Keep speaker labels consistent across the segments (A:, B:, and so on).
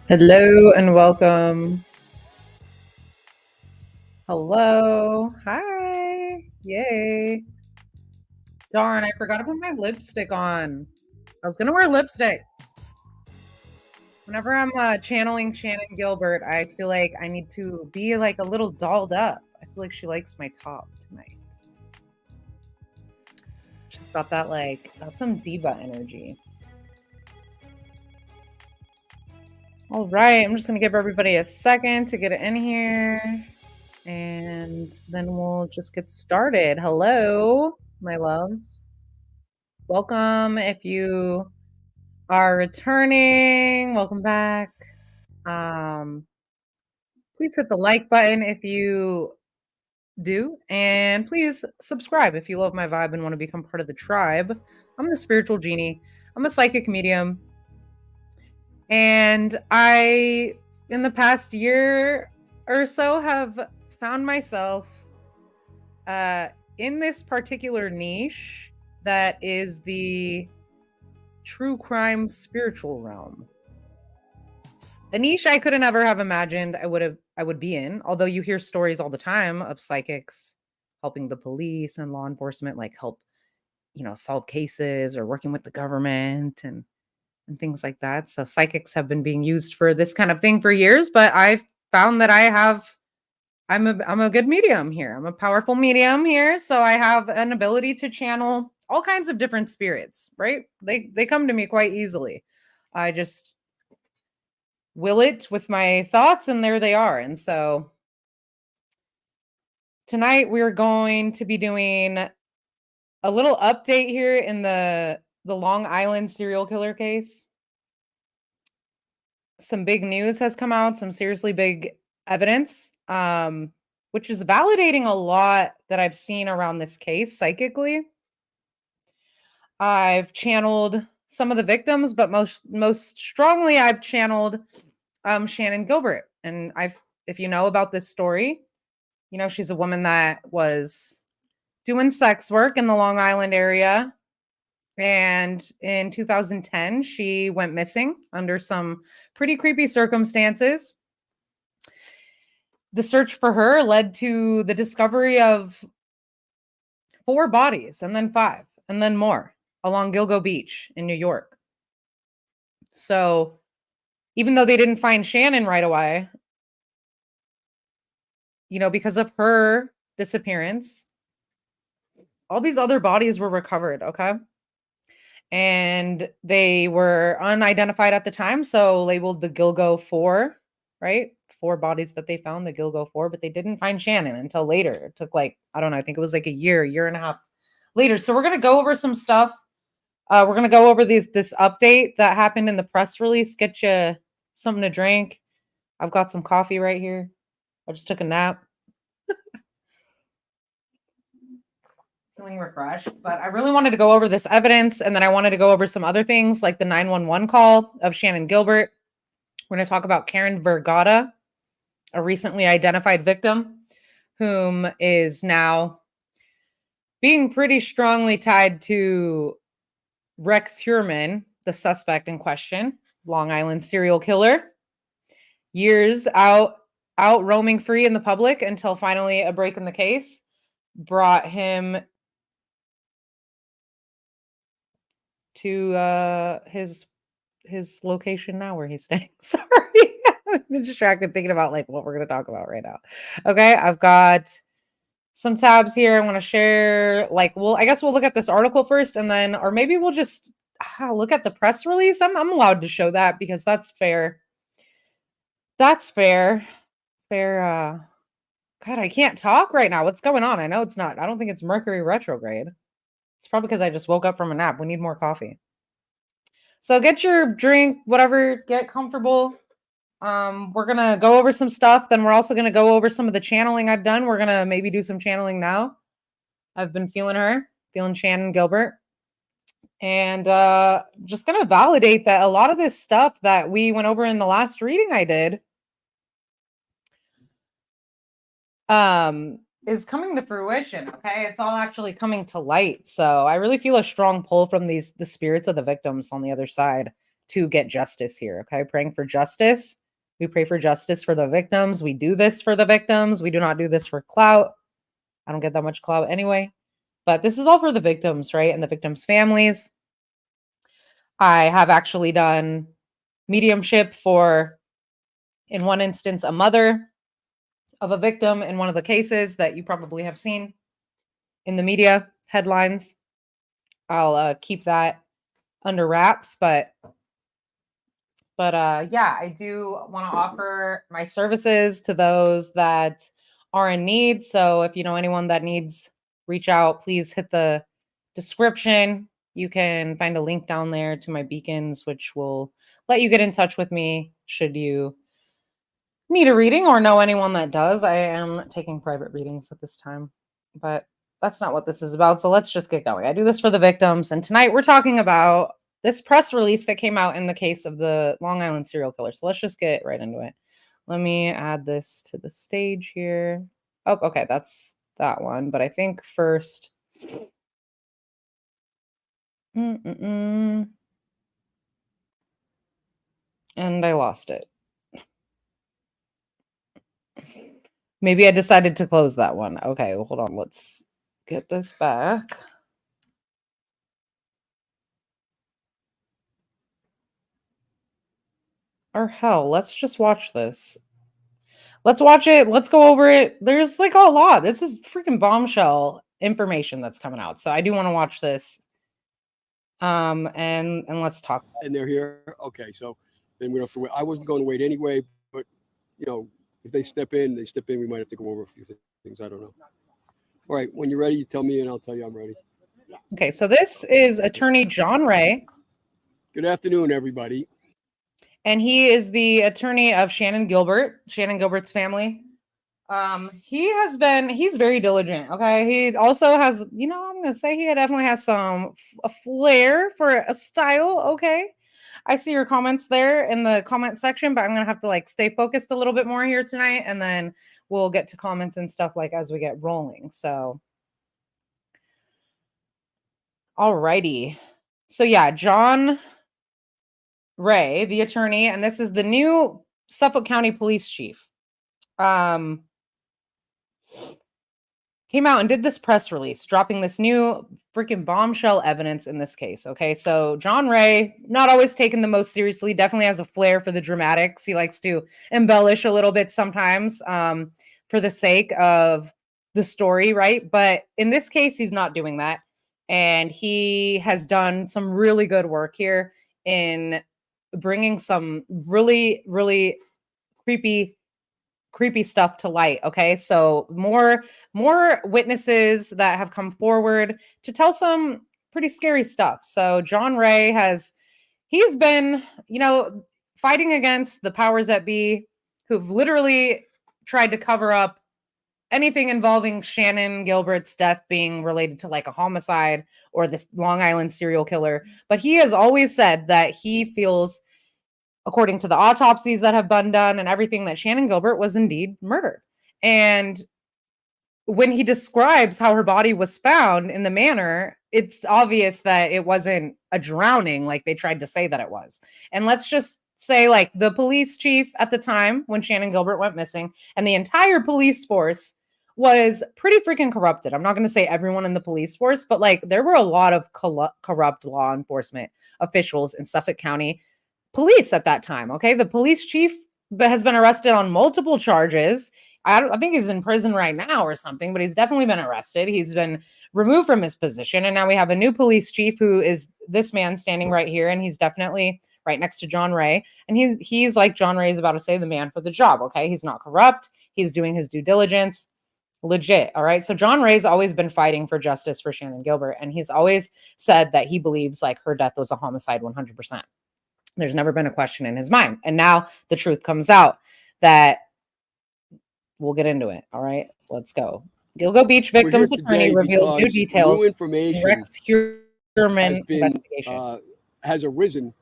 A: Hello and welcome. Hello. Hi. Yay. Darn, I forgot to put my lipstick on. I was going to wear lipstick. Whenever I'm channeling Shannon Gilbert, I feel like I need to be like a little dolled up. I feel like she likes my top tonight. She's got that that's some diva energy. All right, I'm just going to give everybody a second to get it in here. And then we'll just get started. Hello, my loves. Welcome if you are returning. Welcome back. Um, please hit the like button if you do, and please subscribe if you love my vibe and want to become part of the tribe. I'm the spiritual genie. I'm a psychic medium, and I, in the past year or so, have found myself in this particular niche that is the true crime spiritual realm. A niche I could have never have imagined I would be in, although you hear stories all the time of psychics helping the police and law enforcement help, solve cases or working with the government and things like that. So psychics have been being used for this kind of thing for years, but I've found that I'm a good medium here. I'm a powerful medium here, so I have an ability to channel all kinds of different spirits, right? They come to me quite easily. I just will it with my thoughts and there they are. And so tonight we're going to be doing a little update here in the Long Island serial killer case. Some big news has come out, some seriously big evidence, which is validating a lot that I've seen around this case psychically. I've channeled some of the victims, but most strongly I've channeled Shannon Gilbert. And if you know about this story, you know she's a woman that was doing sex work in the Long Island area. And in 2010, she went missing under some pretty creepy circumstances. The search for her led to the discovery of 4 bodies, and then 5, and then more along Gilgo Beach in New York. So even though they didn't find Shannon right away, because of her disappearance, all these other bodies were recovered, okay? And they were unidentified at the time, so labeled the Gilgo 4, right? 4 bodies that they found, the Gilgo 4, but they didn't find Shannon until later. It took I don't know, I think it was a year and a half later. So we're going to go over some stuff. We're going to go over this update that happened in the press release. Get you something to drink. I've got some coffee right here. I just took a nap. Feeling refreshed, but I really wanted to go over this evidence, and then I wanted to go over some other things like the 911 call of Shannon Gilbert. We're going to talk about Karen Vergata, a recently identified victim whom is now being pretty strongly tied to Rex Heuermann, the suspect in question, Long Island serial killer. Years out roaming free in the public until finally a break in the case brought him to his location now where he's staying. Sorry. I'm distracted thinking about what we're going to talk about right now. Okay, I've got some tabs here I want to share. I guess we'll look at this article first, and then, or maybe we'll just look at the press release. I'm allowed to show that because that's fair. That's fair. Fair. God, I can't talk right now. What's going on? I know it's not. I don't think it's Mercury retrograde. It's probably because I just woke up from a nap. We need more coffee. So get your drink, whatever, get comfortable. We're going to go over some stuff. Then we're also going to go over some of the channeling I've done. We're going to maybe do some channeling now. I've been feeling Shannon Gilbert. And just going to validate that a lot of this stuff that we went over in the last reading I did is coming to fruition. Okay, it's all actually coming to light. So I really feel a strong pull from the spirits of the victims on the other side to get justice here. Okay. Praying for justice. We pray for justice for the victims. We do this for the victims. We do not do this for clout. I don't get that much clout anyway, but this is all for the victims, right? And the victims' families. I have actually done mediumship for, in one instance, a mother of a victim in one of the cases that you probably have seen in the media headlines. I'll keep that under wraps, but yeah, I do want to offer my services to those that are in need. So if you know anyone that needs, reach out, please hit the description. You can find a link down there to my beacons, which will let you get in touch with me should you need a reading or know anyone that does. I am taking private readings at this time, but that's not what this is about. So let's just get going. I do this for the victims. And tonight we're talking about this press release that came out in the case of the Long Island serial killer. So let's just get right into it. Let me add this to the stage here. Oh, okay. That's that one. But I think first. And I lost it. Maybe I decided to close that one. Okay, well, hold on. Let's get this back. Or hell, let's just watch this. Let's watch it. Let's go over it. There's like a lot. This is freaking bombshell information that's coming out. So I do want to watch this. And let's talk.
B: And they're here. Okay, so then we don't have to wait. I wasn't going to wait anyway, but you know, if they step in, they step in. We might have to go over a few things. I don't know. All right, when you're ready, you tell me, and I'll tell you I'm ready.
A: Okay, so this is Attorney John Ray.
B: Good afternoon, everybody.
A: And he is the attorney of Shannan Gilbert's family. He's very diligent. Okay. He also has, I'm going to say he definitely has a flair for a style. Okay. I see your comments there in the comment section, but I'm going to have to like stay focused a little bit more here tonight. And then we'll get to comments and stuff like as we get rolling. So. Alrighty. So yeah, John Ray, the attorney, and this is the new Suffolk County Police Chief. Came out and did this press release, dropping this new freaking bombshell evidence in this case. Okay, so John Ray, not always taken the most seriously, definitely has a flair for the dramatics. He likes to embellish a little bit sometimes for the sake of the story, right? But in this case, he's not doing that. And he has done some really good work here in bringing some really, really creepy stuff to light. Okay, so more witnesses that have come forward to tell some pretty scary stuff. So John Ray he's been fighting against the powers that be, who've literally tried to cover up anything involving Shannan Gilbert's death being related to like a homicide or this Long Island serial killer. But he has always said that he feels, according to the autopsies that have been done and everything, that Shannan Gilbert was indeed murdered. And when he describes how her body was found in the manner, it's obvious that it wasn't a drowning like they tried to say that it was. And let's just say, like, the police chief at the time when Shannan Gilbert went missing and the entire police force was pretty freaking corrupted. I'm not going to say everyone in the police force, but like there were a lot of corrupt law enforcement officials in Suffolk County police at that time. Okay, the police chief has been arrested on multiple charges. I think he's in prison right now or something, but he's definitely been arrested. He's been removed from his position, and now we have a new police chief who is this man standing right here, and he's definitely right next to John Ray. And he's like John Ray is about to say, the man for the job. Okay, he's not corrupt. He's doing his due diligence. Legit. All right. So John Ray's always been fighting for justice for Shannan Gilbert, and he's always said that he believes like her death was a homicide 100%. There's never been a question in his mind. And now the truth comes out that we'll get into it. All right, let's go. Gilgo Beach victims attorney reveals new details.
B: New information
A: Rex Heuermann investigation
B: has arisen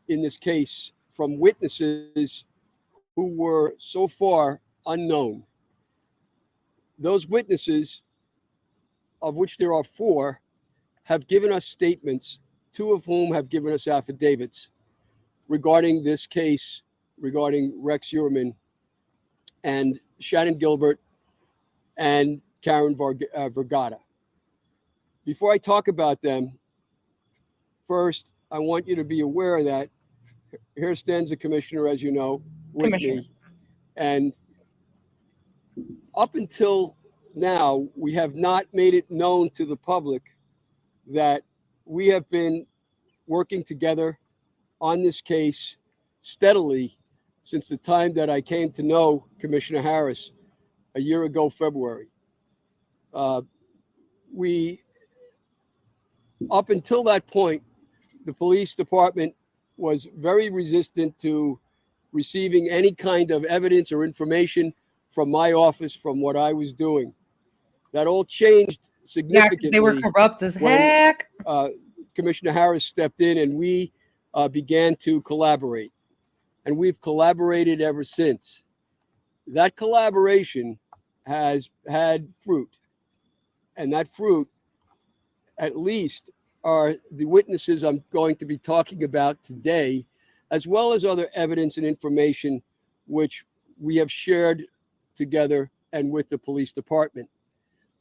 B: in this case from witnesses who were so far unknown. Those witnesses, of which there are 4, have given us statements, 2 of whom have given us affidavits. regarding this case regarding Rex Heuermann and Shannon Gilbert and Karen Vergata. Before I talk about them, first, I want you to be aware that here stands the commissioner, as you know, with me. And up until now, we have not made it known to the public that we have been working together on this case steadily since the time that I came to know Commissioner Harris a year ago, February. Up until that point, the police department was very resistant to receiving any kind of evidence or information from my office from what I was doing. That all changed significantly.
A: Yeah, they were corrupt as heck.
B: Commissioner Harris stepped in and we began to collaborate. And we've collaborated ever since. That collaboration has had fruit. And that fruit, at least, are the witnesses I'm going to be talking about today, as well as other evidence and information which we have shared together and with the police department.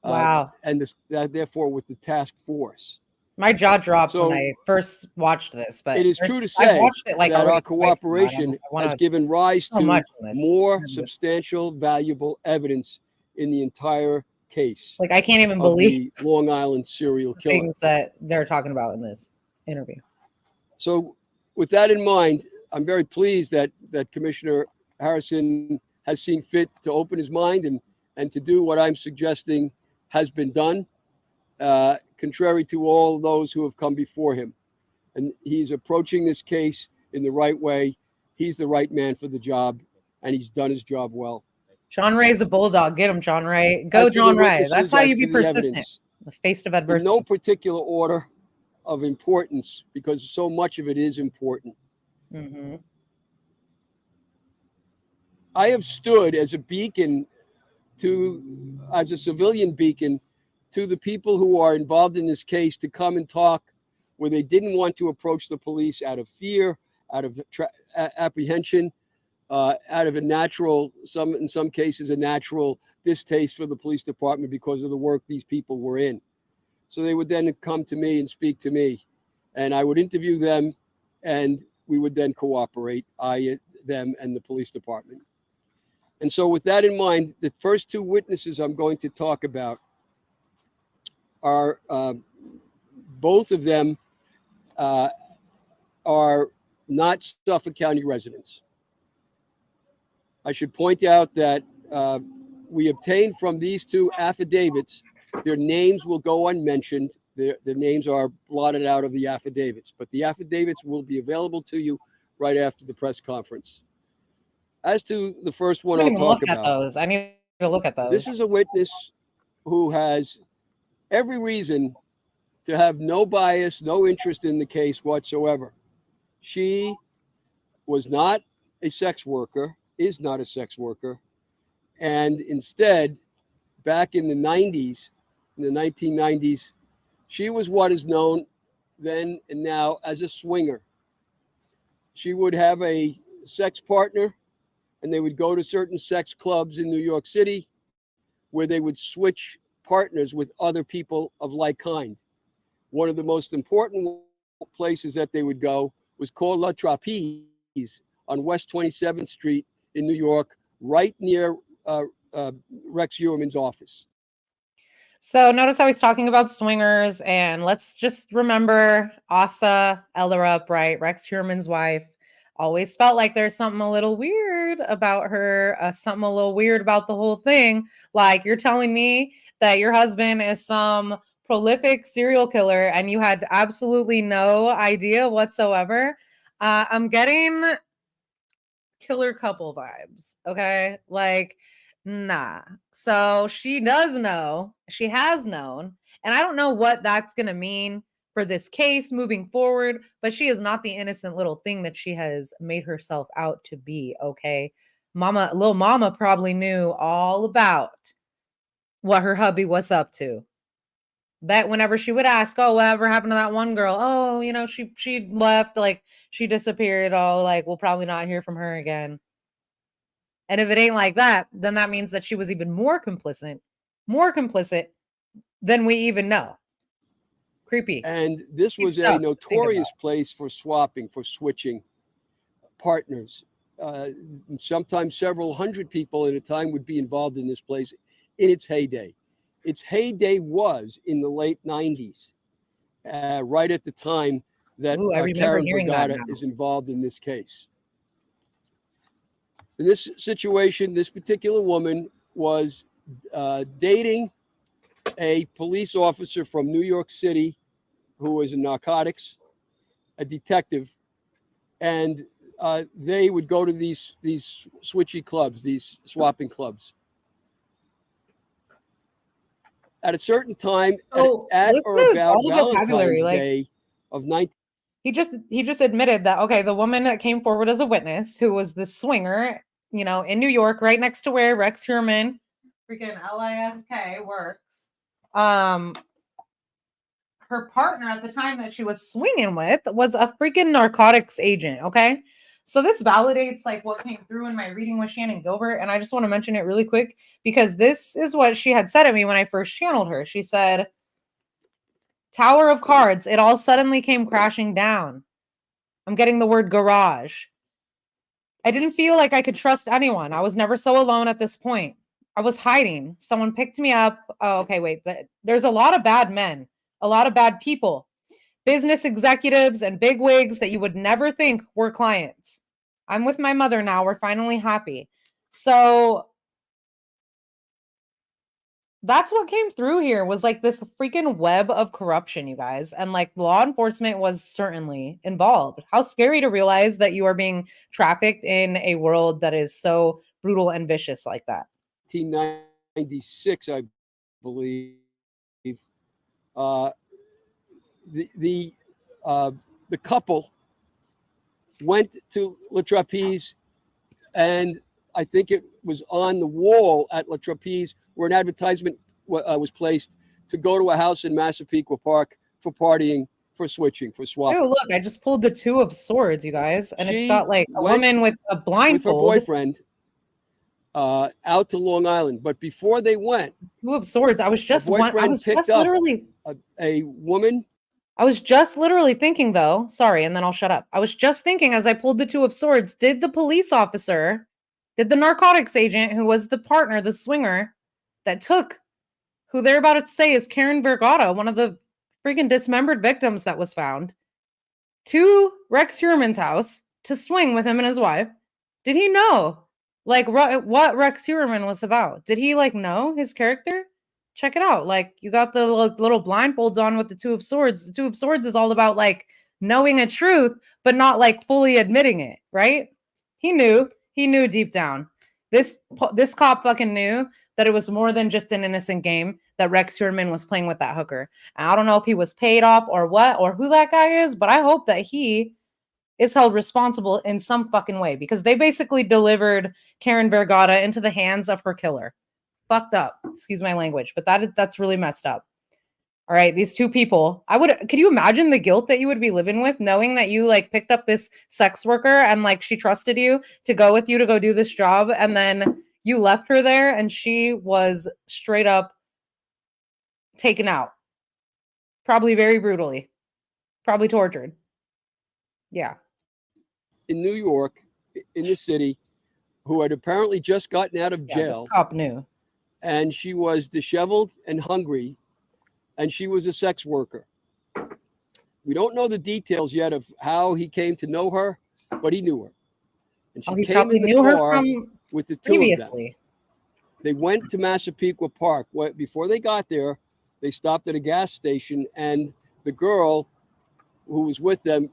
A: Wow.
B: And therefore with the task force.
A: My jaw dropped when I first watched this, but
B: it is true to say that our cooperation has given rise to more substantial, valuable evidence in the entire case.
A: Like, I can't even believe
B: the Long Island serial killer.
A: Things that they're talking about in this interview.
B: So with that in mind, I'm very pleased that Commissioner Harrison has seen fit to open his mind and to do what I'm suggesting has been done, contrary to all those who have come before him. And he's approaching this case in the right way. He's the right man for the job, and he's done his job well.
A: John Ray's a bulldog. Get him, John Ray. Go, John Ray. That's how you be persistent in the face of adversity.
B: In no particular order of importance, because so much of it is important.
A: Mm-hmm.
B: I have stood as a beacon as a civilian beacon to the people who are involved in this case to come and talk where they didn't want to approach the police out of fear, out of apprehension, out of in some cases, a natural distaste for the police department because of the work these people were in. So they would then come to me and speak to me, and I would interview them, and we would then cooperate, them and the police department. And so with that in mind, the first two witnesses I'm going to talk about are both of them are not Suffolk County residents. I should point out that we obtained from these two affidavits, their names will go unmentioned. Their names are blotted out of the affidavits, but the affidavits will be available to you right after the press conference. As to the first one I'll talk about.
A: I need to look at those.
B: This is a witness who has every reason to have no bias, no interest in the case whatsoever. She was not a sex worker, is not a sex worker, and instead, back in the 90s, in the 1990s, she was what is known then and now as a swinger. She would have a sex partner, and they would go to certain sex clubs in New York City where they would switch partners with other people of like kind. One of the most important places that they would go was called La Trapeze on West 27th Street in New York, right near Rex Heuermann's office.
A: So notice how he's talking about swingers, and let's just remember Asa Ellorup, right? Rex Heuermann's wife. Always felt like there's something a little weird about her, something a little weird about the whole thing. Like, you're telling me that your husband is some prolific serial killer and you had absolutely no idea whatsoever. I'm getting killer couple vibes, okay? Like, nah. So she does know, she has known, and I don't know what that's going to mean for this case moving forward, but she is not the innocent little thing that she has made herself out to be, okay? Little mama probably knew all about what her hubby was up to. Bet whenever she would ask, oh, whatever happened to that one girl? Oh, you know, she left, like she disappeared. Oh, like we'll probably not hear from her again. And if it ain't like that, then that means that she was even more complicit than we even know. Creepy.
B: And this
A: Creepy
B: was a
A: stuff to think
B: notorious
A: about.
B: place for swapping, for switching partners. Sometimes several hundred people at a time would be involved in this place in its heyday. Its heyday was in the late 90s, right at the time that
A: Ooh, I remember
B: Karen
A: hearing that
B: Vergata
A: now.
B: is involved in this case. In this situation, this particular woman was dating a police officer from New York City who was in narcotics, a detective, and they would go to these switchy clubs, these swapping clubs. At a certain time,
A: So
B: at
A: listen
B: or
A: to
B: about
A: all the vocabulary.
B: Valentine's
A: Like
B: Day of 19.
A: he just admitted that, okay, the woman that came forward as a witness, who was the swinger, you know, in New York, right next to where Rex Heuermann, freaking LISK, works. Her partner at the time that she was swinging with was a freaking narcotics agent. Okay. So this validates like what came through in my reading with Shannon Gilbert. And I just want to mention it really quick because this is what she had said to me when I first channeled her. She said, Tower of Cards, it all suddenly came crashing down. I'm getting the word garage. I didn't feel like I could trust anyone. I was never so alone at this point. I was hiding. Someone picked me up. Oh, okay, wait. There's a lot of bad men, a lot of bad people, business executives and big wigs that you would never think were clients. I'm with my mother now. We're finally happy. So that's what came through here was like this freaking web of corruption, you guys. And like law enforcement was certainly involved. How scary to realize that you are being trafficked in a world that is so brutal and vicious like that.
B: 1996, I believe. Uh, the the couple went to La Trapeze, and I think it was on the wall at La Trapeze where an advertisement was placed to go to a house in Massapequa Park for partying, for switching, for swapping.
A: Oh, look, I just pulled the Two of Swords, you guys, and it's
B: She
A: got like a
B: went
A: woman with a
B: with her
A: blindfold.
B: boyfriend out to Long Island, but before they went,
A: Two of Swords. I was just
B: picked up
A: literally
B: a woman.
A: I was just literally thinking though, sorry, and then I'll shut up. I was just thinking as I pulled the Two of Swords, did the narcotics agent who was the partner, the swinger that took who they're about to say is Karen Vergata, one of the freaking dismembered victims that was found, to Rex Heuermann's house to swing with him and his wife? Did he know like what Rex Heuermann was about? Did he like know his character? Check it out. Like you got the little blindfolds on with the Two of Swords. The Two of Swords is all about like knowing a truth, but not like fully admitting it, right? He knew deep down. This cop fucking knew that it was more than just an innocent game that Rex Heuermann was playing with that hooker. And I don't know if he was paid off or what or who that guy is, but I hope that he is held responsible in some fucking way because they basically delivered Karen Vergata into the hands of her killer. Fucked up. Excuse my language, but that's really messed up. All right, these two people. Could you imagine the guilt that you would be living with knowing that you like picked up this sex worker and like she trusted you to go with you to go do this job and then you left her there and she was straight up taken out. Probably very brutally. Probably tortured. Yeah.
B: In New York, in the city, who had apparently just gotten out of jail.
A: This cop knew.
B: And she was disheveled and hungry, and she was a sex worker. We don't know the details yet of how he came to know her, but he knew her. And she came in the car with the two of them. They went to Massapequa Park. Before they got there, they stopped at a gas station, and the girl who was with them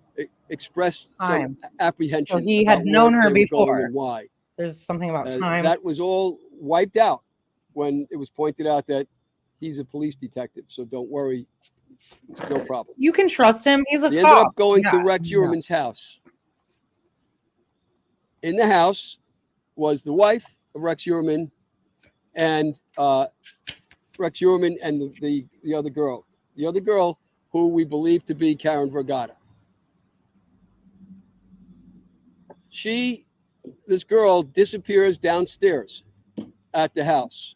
B: expressed some apprehension.
A: So he had known her before.
B: And why.
A: There's something about time.
B: That was all wiped out when it was pointed out that he's a police detective. So don't worry. No problem.
A: You can trust him. He's a cop.
B: They ended up going to Rex Heuermann's house. In the house was the wife of Rex Heuermann and Rex Heuermann and the other girl. the other girl who we believe to be Karen Vergata. This girl disappears downstairs at the house.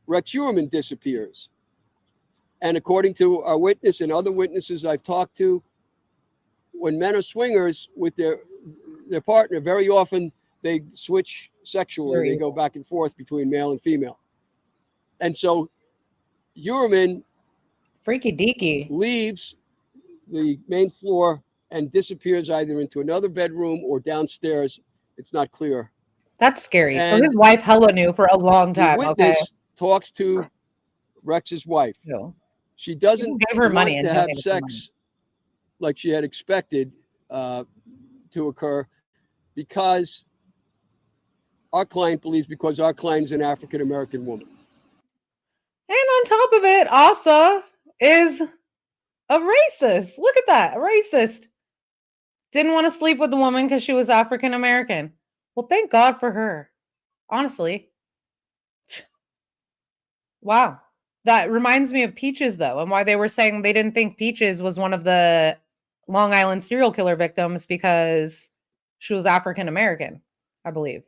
B: Rex Heuermann disappears. And according to our witness and other witnesses I've talked to, when men are swingers with their partner, very often they switch sexually. They go back and forth between male and female. And so Heuermann
A: freaky deaky
B: leaves the main floor and disappears either into another bedroom or downstairs. It's not clear.
A: That's scary.
B: And
A: so his wife hella knew for a long time.
B: The witness talks to Rex's wife.
A: No.
B: She doesn't
A: give her money
B: want to have sex like she had expected to occur because our client believes because our client is an African-American woman.
A: And on top of it, Asa is a racist. Look at that. A racist. Didn't want to sleep with the woman because she was African-American. Well, thank God for her. Honestly. Wow. That reminds me of Peaches, though, and why they were saying they didn't think Peaches was one of the Long Island serial killer victims because she was African-American, I believe.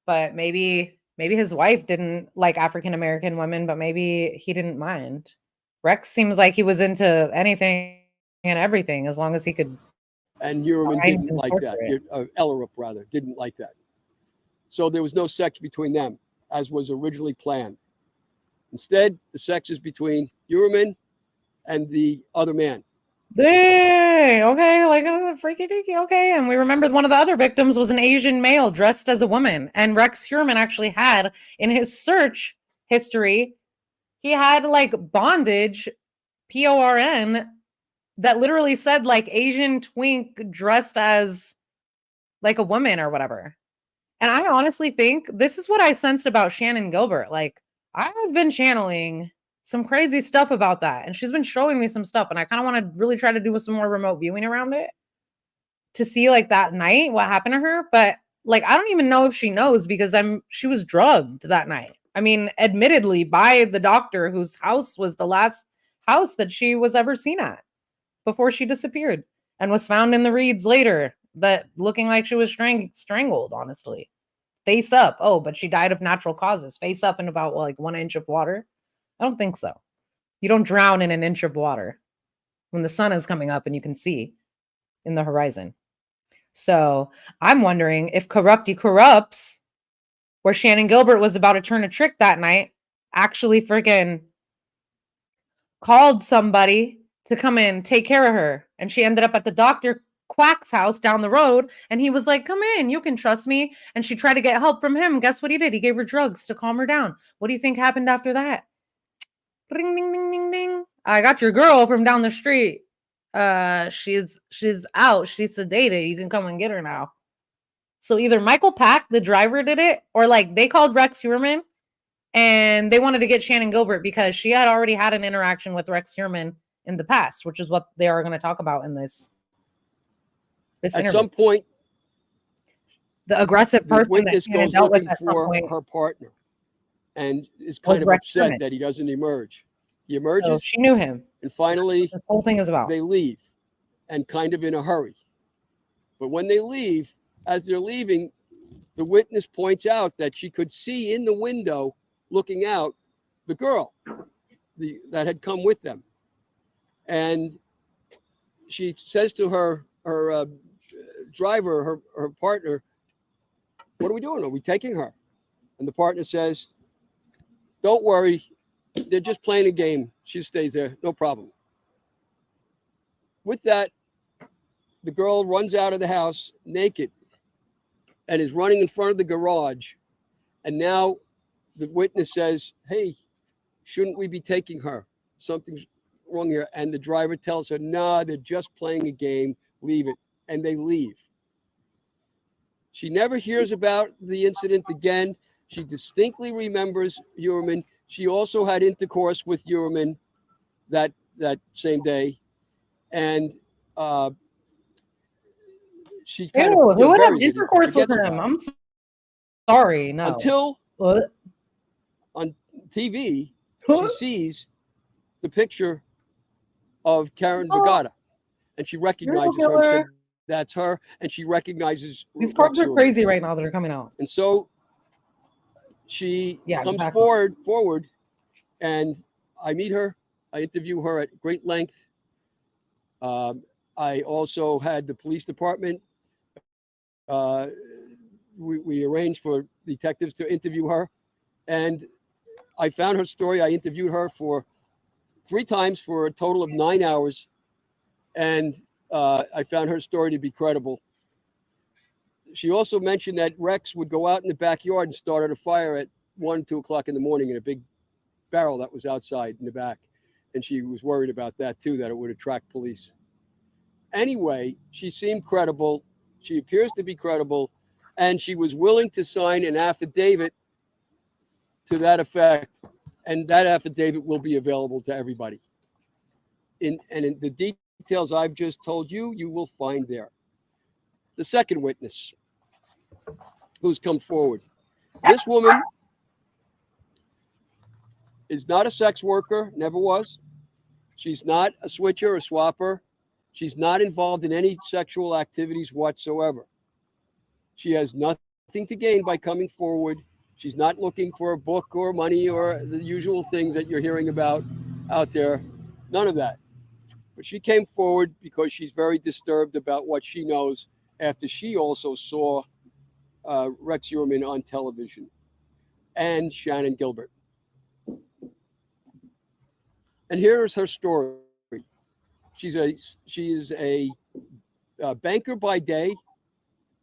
A: But maybe his wife didn't like African-American women, but maybe he didn't mind. Rex seems like he was into anything and everything as long as he could.
B: And Heuermann didn't like that. Ellorup, rather, didn't like that. So there was no sex between them, as was originally planned. Instead, the sex is between Heuermann and the other man.
A: Dang, okay, like freaky deaky, okay. And we remembered one of the other victims was an Asian male dressed as a woman. And Rex Heuermann actually had in his search history, he had like bondage, PORN, that literally said like Asian twink dressed as like a woman or whatever. And I honestly think this is what I sensed about Shannon Gilbert. Like, I've been channeling some crazy stuff about that. And she's been showing me some stuff. And I kind of want to really try to do some more remote viewing around it to see like that night what happened to her. But like, I don't even know if she knows because she was drugged that night. I mean, admittedly by the doctor whose house was the last house that she was ever seen at before she disappeared and was found in the reeds later, that looking like she was strangled, honestly. Face up. Oh, but she died of natural causes. Face up in about like 1 inch of water. I don't think so. You don't drown in an inch of water when the sun is coming up and you can see in the horizon. So I'm wondering if Corrupty Corrupts, where Shannon Gilbert was about to turn a trick that night, actually freaking called somebody to come in, take care of her. And she ended up at the Dr. Quack's house down the road. And he was like, come in, you can trust me. And she tried to get help from him. Guess what he did? He gave her drugs to calm her down. What do you think happened after that? Ding, ding, ding, ding, ding. I got your girl from down the street. She's out. She's sedated. You can come and get her now. So either Michael Pack, the driver, did it, or like they called Rex Heuermann and they wanted to get Shannon Gilbert because she had already had an interaction with Rex Heuermann in the past, which is what they are going to talk about in this
B: at
A: interview.
B: Some point,
A: the aggressive person
B: witness
A: that
B: goes
A: dealt
B: looking
A: with
B: for her partner and is kind of
A: Rex
B: upset
A: Heuermann.
B: that he doesn't emerge. He emerges.
A: So she knew him.
B: And finally,
A: this whole thing is about.
B: They leave and kind of in a hurry. But when they leave, as they're leaving, the witness points out that she could see in the window looking out the girl that had come with them. And she says to her driver, her partner, what are we doing? Are we taking her? And the partner says, don't worry. They're just playing a game. She stays there. No problem. With that, the girl runs out of the house naked and is running in front of the garage. And now the witness says, hey, shouldn't we be taking her? Something's wrong here. And the driver tells her, nah, they're just playing a game. Leave it. And they leave. She never hears about the incident again. She distinctly remembers Heuermann. She also had intercourse with Heuermann that same day. And she kind of
A: who would have intercourse with him? I'm sorry, no.
B: Until
A: what?
B: On TV, she sees the picture of Karen
A: Oh,
B: Vergata, and she
A: serial
B: recognizes her and said,
A: killer.
B: that's her, and she recognizes
A: These
B: Rex
A: cards are
B: Heuermann.
A: crazy right now that are coming out.
B: And so she
A: Yeah,
B: comes
A: exactly.
B: forward, and I meet her. I interview her at great length. I also had the police department. Uh, we arranged for detectives to interview her, and I found her story. I interviewed her for 3 times for a total of 9 hours, and I found her story to be credible. She also mentioned that Rex would go out in the backyard and start a fire at 1, 2 o'clock in the morning in a big barrel that was outside in the back. And she was worried about that too, that it would attract police. Anyway, she seemed credible. She appears to be credible. And she was willing to sign an affidavit to that effect. And that affidavit will be available to everybody. In the details I've just told you, you will find there. The second witness who's come forward. This woman is not a sex worker, never was. She's not a switcher or swapper. She's not involved in any sexual activities whatsoever. She has nothing to gain by coming forward. She's not looking for a book or money or the usual things that you're hearing about out there. None of that. But she came forward because she's very disturbed about what she knows after she also saw Rex Heuermann on television and Shannon Gilbert. And here is her story. She is a banker by day,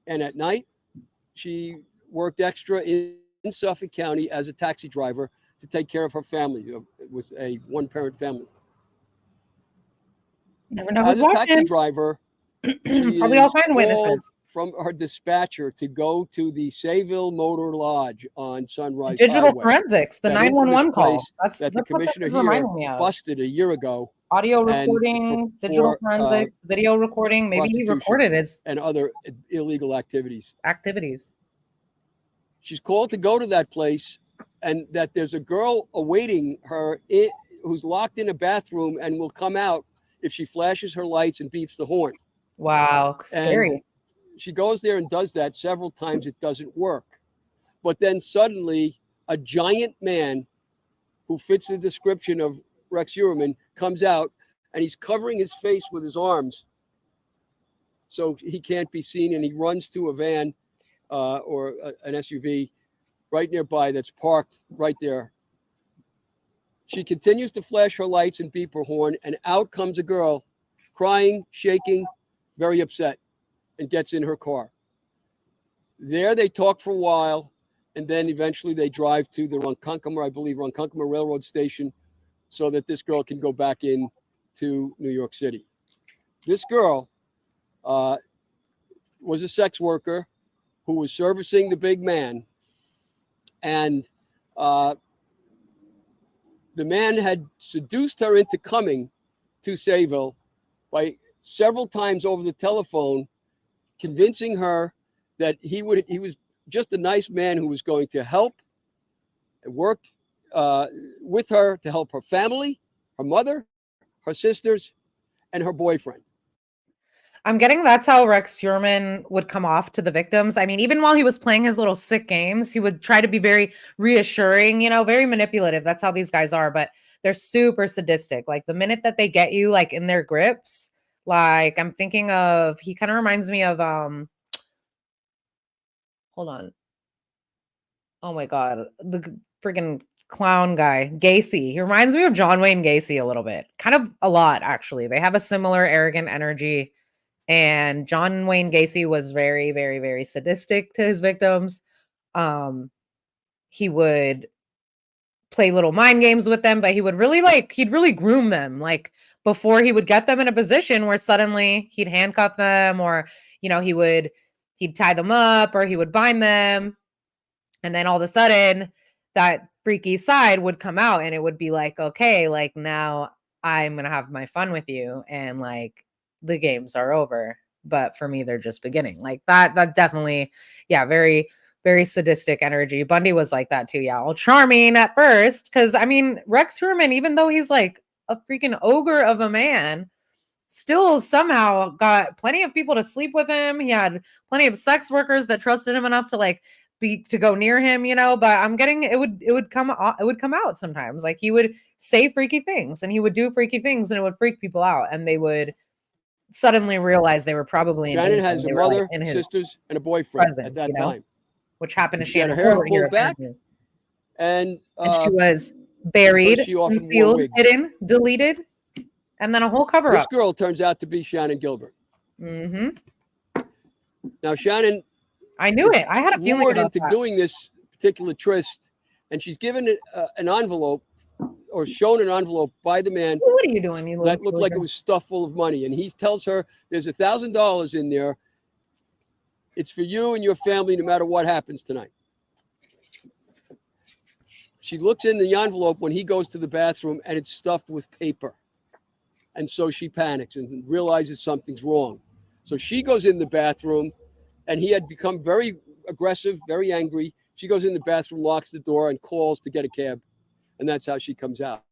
B: and at night she worked extra in Suffolk County as a taxi driver to take care of her family. It was a one-parent family.
A: Never know
B: As
A: who's
B: a taxi
A: watching.
B: driver, she
A: Probably all
B: is
A: kind of
B: called
A: witnesses.
B: from her dispatcher to go to the Sayville Motor Lodge on Sunrise
A: Digital
B: Highway.
A: forensics, the
B: That infamous
A: 911 call.
B: place
A: That's
B: that the
A: what this
B: commissioner
A: is
B: here
A: reminding me of.
B: busted a year ago,
A: Audio
B: and
A: recording, digital forensics, video recording. Maybe he
B: prostitution
A: recorded his
B: and other illegal activities. She's called to go to that place, and that there's a girl awaiting her who's locked in a bathroom and will come out if she flashes her lights and beeps the horn.
A: Wow, scary.
B: And she goes there and does that several times. It doesn't work. But then suddenly a giant man who fits the description of Rex Heuermann comes out, and he's covering his face with his arms so he can't be seen, and he runs to a van or an SUV right nearby that's parked right there. She continues to flash her lights and beep her horn, and out comes a girl, crying, shaking, very upset, and gets in her car. There they talk for a while, and then eventually they drive to the Ronkonkoma Railroad Station, so that this girl can go back in to New York City. This girl was a sex worker who was servicing the big man, and the man had seduced her into coming to Sayville by several times over the telephone, convincing her that he was just a nice man who was going to help and work with her to help her family, her mother, her sisters, and her boyfriend.
A: I'm getting that's how Rex Heuermann would come off to the victims. I mean, even while he was playing his little sick games, he would try to be very reassuring, very manipulative. That's how these guys are, but they're super sadistic. Like the minute that they get you like in their grips, like I'm thinking of, he kind of reminds me of, hold on. Oh my God. The freaking clown guy, Gacy. He reminds me of John Wayne Gacy a little bit, kind of a lot, actually. They have a similar arrogant energy. And John Wayne Gacy was very, very, very sadistic to his victims. He would play little mind games with them, but he'd really groom them. Like before he would get them in a position where suddenly he'd handcuff them, or, he'd tie them up, or he would bind them. And then all of a sudden that freaky side would come out, and it would be like, okay, like now I'm going to have my fun with you. And like, the games are over, but for me, they're just beginning. Like that definitely, yeah, very, very sadistic energy. Bundy was like that too. Yeah. All charming at first. Cause I mean, Rex Heuermann, even though he's like a freaking ogre of a man, still somehow got plenty of people to sleep with him. He had plenty of sex workers that trusted him enough to like to go near him, you know, but I'm getting it would come out sometimes. Like he would say freaky things and he would do freaky things and it would freak people out and they would suddenly realize they were probably in
B: Shannon
A: danger
B: has
A: when
B: a
A: they were, like,
B: mother,
A: in his
B: sisters, and a boyfriend at
A: presence,
B: that
A: you know,
B: time.
A: which happened to
B: She had her
A: Shannon
B: hair
A: over here
B: pulled back,
A: apparently.
B: and
A: And she was
B: because
A: buried,
B: she often wore
A: concealed,
B: wigs.
A: hidden, deleted, and then a whole cover
B: This
A: up.
B: girl turns out to be Shannon Gilbert.
A: Mm-hmm.
B: Now Shannon
A: I knew
B: is
A: it. I had a feeling
B: lured
A: about
B: into
A: that.
B: doing this particular tryst, and she's given an envelope or shown an envelope by the man
A: What are you doing? You
B: that looked like it was stuffed full of money, and he tells her there's $1,000 in there. It's for you and your family, no matter what happens tonight. She looks in the envelope when he goes to the bathroom, and it's stuffed with paper. And so she panics and realizes something's wrong. So she goes in the bathroom, and he had become very aggressive, very angry. She goes in the bathroom, locks the door, and calls to get a cab. And that's how she comes out.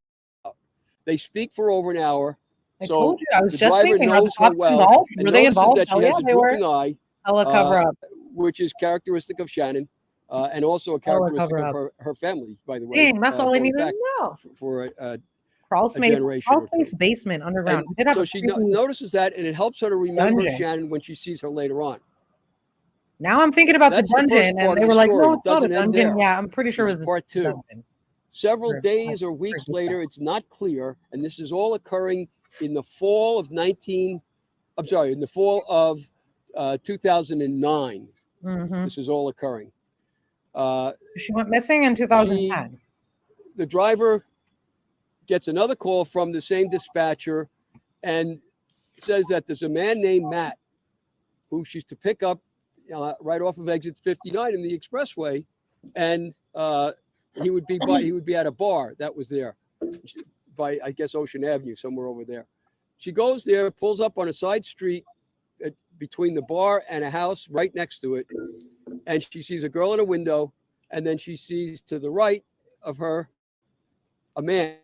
B: They speak for over an hour.
A: I
B: So
A: told you. I was
B: the
A: just
B: driver
A: thinking, are the
B: knows her
A: cops
B: well
A: involved?
B: and
A: Were they
B: notices
A: involved?
B: that she
A: Oh,
B: has
A: yeah,
B: a
A: they were.
B: drooping eye,
A: Hella cover up.
B: which is characteristic of Shannon, and also a characteristic
A: cover
B: of
A: up.
B: her family, by the way.
A: Dang, that's all I
B: going
A: needed
B: back
A: to know.
B: for a
A: Crawl space,
B: generation or two.
A: basement underground.
B: And
A: It did have
B: so
A: a
B: she
A: creepy
B: notices that, and it helps her to remember
A: dungeon.
B: Shannon when she sees her later on.
A: Now I'm thinking about
B: That's
A: the
B: the first
A: dungeon,
B: part
A: and
B: of
A: they
B: the
A: were like,
B: story.
A: no,
B: It
A: it's not a
B: doesn't end
A: dungeon.
B: there.
A: Yeah, I'm pretty sure it
B: This
A: was
B: is part
A: a
B: two.
A: dungeon.
B: Several
A: Sure,
B: days or weeks later, it's not clear, and this is all occurring in the fall of 2009.
A: Mm-hmm.
B: This is all occurring.
A: She went missing in 2010.
B: The driver gets another call from the same dispatcher and says that there's a man named Matt who she's to pick up right off of exit 59 in the expressway, and he would be at a bar that was there by, I guess, Ocean Avenue, somewhere over there. She goes there, pulls up on a side street between the bar and a house right next to it, and she sees a girl in a window, and then she sees to the right of her a man,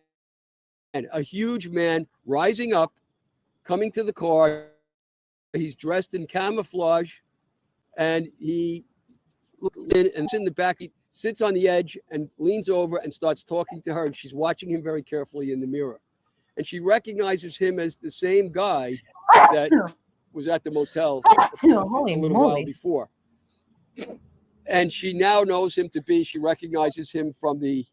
B: a huge man rising up, coming to the car. He's dressed in camouflage, and he and in the back. He sits on the edge and leans over and starts talking to her, and she's watching him very carefully in the mirror. And she recognizes him as the same guy that was at the motel a little while before. And she now knows him to be, she recognizes him from the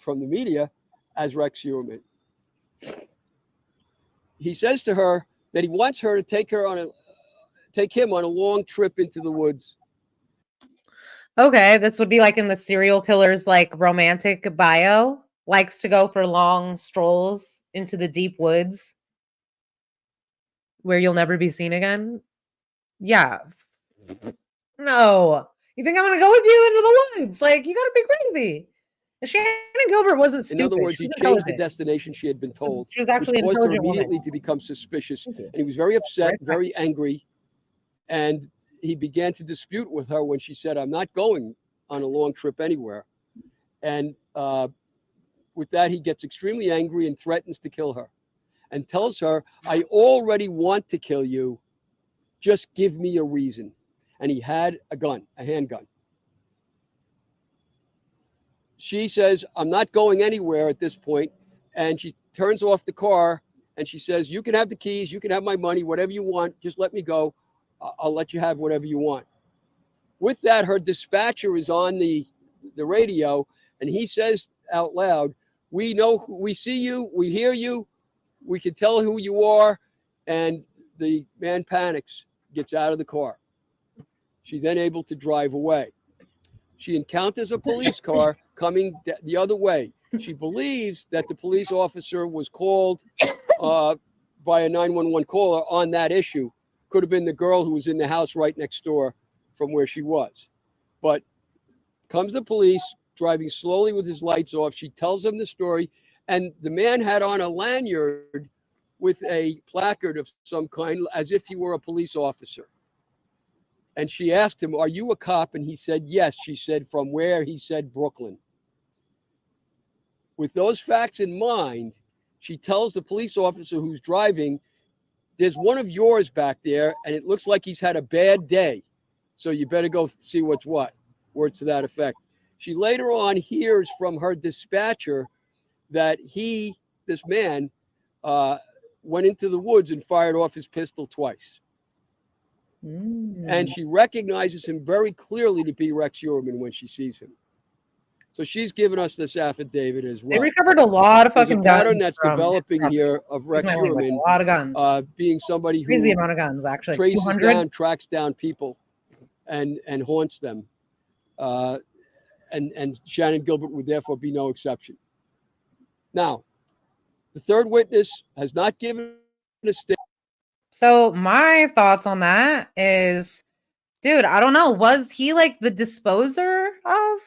B: media as Rex Heuermann. He says to her that he wants her to take him on a long trip into the woods.
A: Okay, this would be like in the serial killer's like romantic bio. Likes to go for long strolls into the deep woods where you'll never be seen again. Yeah. No. You think I'm gonna go with you into the woods? Like, you gotta be crazy. And Shannon Gilbert wasn't stupid.
B: In other words, he changed the destination she had been told,
A: she was actually
B: which caused her
A: intelligent
B: immediately
A: woman.
B: to become suspicious. And he was very upset, very angry, and he began to dispute with her when she said, "I'm not going on a long trip anywhere." And with that, he gets extremely angry and threatens to kill her and tells her, "I already want to kill you. Just give me a reason." And he had a gun, a handgun. She says, "I'm not going anywhere at this point." And she turns off the car and she says, "You can have the keys. You can have my money, whatever you want. Just let me go. I'll let you have whatever you want." With that, her dispatcher is on the radio, and he says out loud, "We know, we see you, we hear you, we can tell who you are." And the man panics, gets out of the car. She's then able to drive away. She encounters a police car coming the other way. She believes that the police officer was called by a 911 caller on that issue. Could have been the girl who was in the house right next door from where she was. But comes the police driving slowly with his lights off. She tells them the story, and the man had on a lanyard with a placard of some kind, as if he were a police officer. And she asked him, "Are you a cop?" And he said, "Yes." She said, "From where?" He said, "Brooklyn." With those facts in mind, she tells the police officer who's driving, "There's one of yours back there, and it looks like he's had a bad day. So you better go see what's what." Words to that effect. She later on hears from her dispatcher that this man, went into the woods and fired off his pistol twice. And she recognizes him very clearly to be Rex Heuermann when she sees him. So she's given us this affidavit as well.
A: They recovered a lot of fucking
B: There's a pattern
A: guns
B: that's developing here of Rex Heuermann,
A: a lot of guns,
B: being somebody who
A: crazy amount of guns, actually.
B: traces
A: 200?
B: down, tracks down people, and haunts them. And Shannon Gilbert would therefore be no exception. Now, the third witness has not given a statement.
A: So my thoughts on that is, dude, I don't know. Was he like the disposer of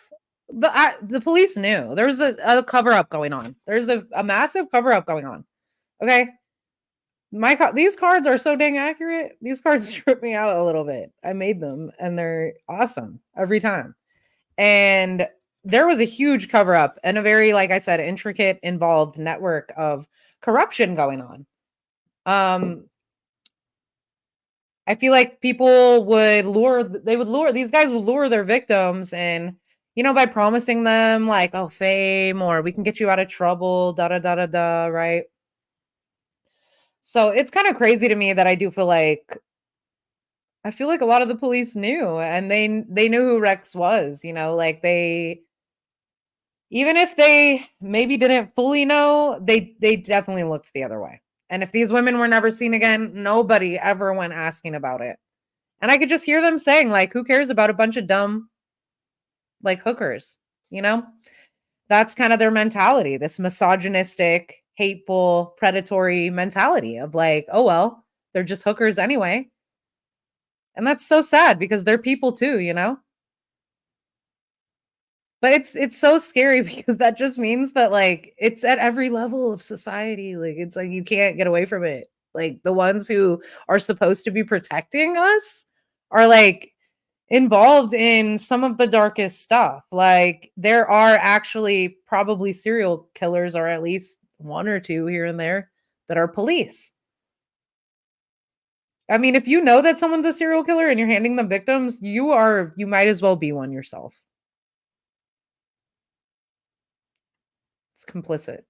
A: the police knew there's a cover up going on. There's a massive cover up going on. Okay. These cards are so dang accurate. These cards trip me out a little bit. I made them and they're awesome every time. And there was a huge cover up and a very, like I said, intricate, involved network of corruption going on. I feel like people would these guys would lure their victims and, by promising them like, oh, fame, or we can get you out of trouble, da da da da da, right? So it's kind of crazy to me that I feel like a lot of the police knew, and they knew who Rex was, like even if they maybe didn't fully know, they definitely looked the other way. And if these women were never seen again, nobody ever went asking about it. And I could just hear them saying, like, who cares about a bunch of dumb, like, hookers, That's kind of their mentality, this misogynistic, hateful, predatory mentality of like, oh, well, they're just hookers anyway. And that's so sad because they're people too, But it's so scary because that just means that like it's at every level of society. Like it's like you can't get away from it. Like the ones who are supposed to be protecting us are like involved in some of the darkest stuff. Like there are actually probably serial killers, or at least one or two here and there, that are police. I mean, if you know that someone's a serial killer and you're handing them victims, you might as well be one yourself. It's complicit.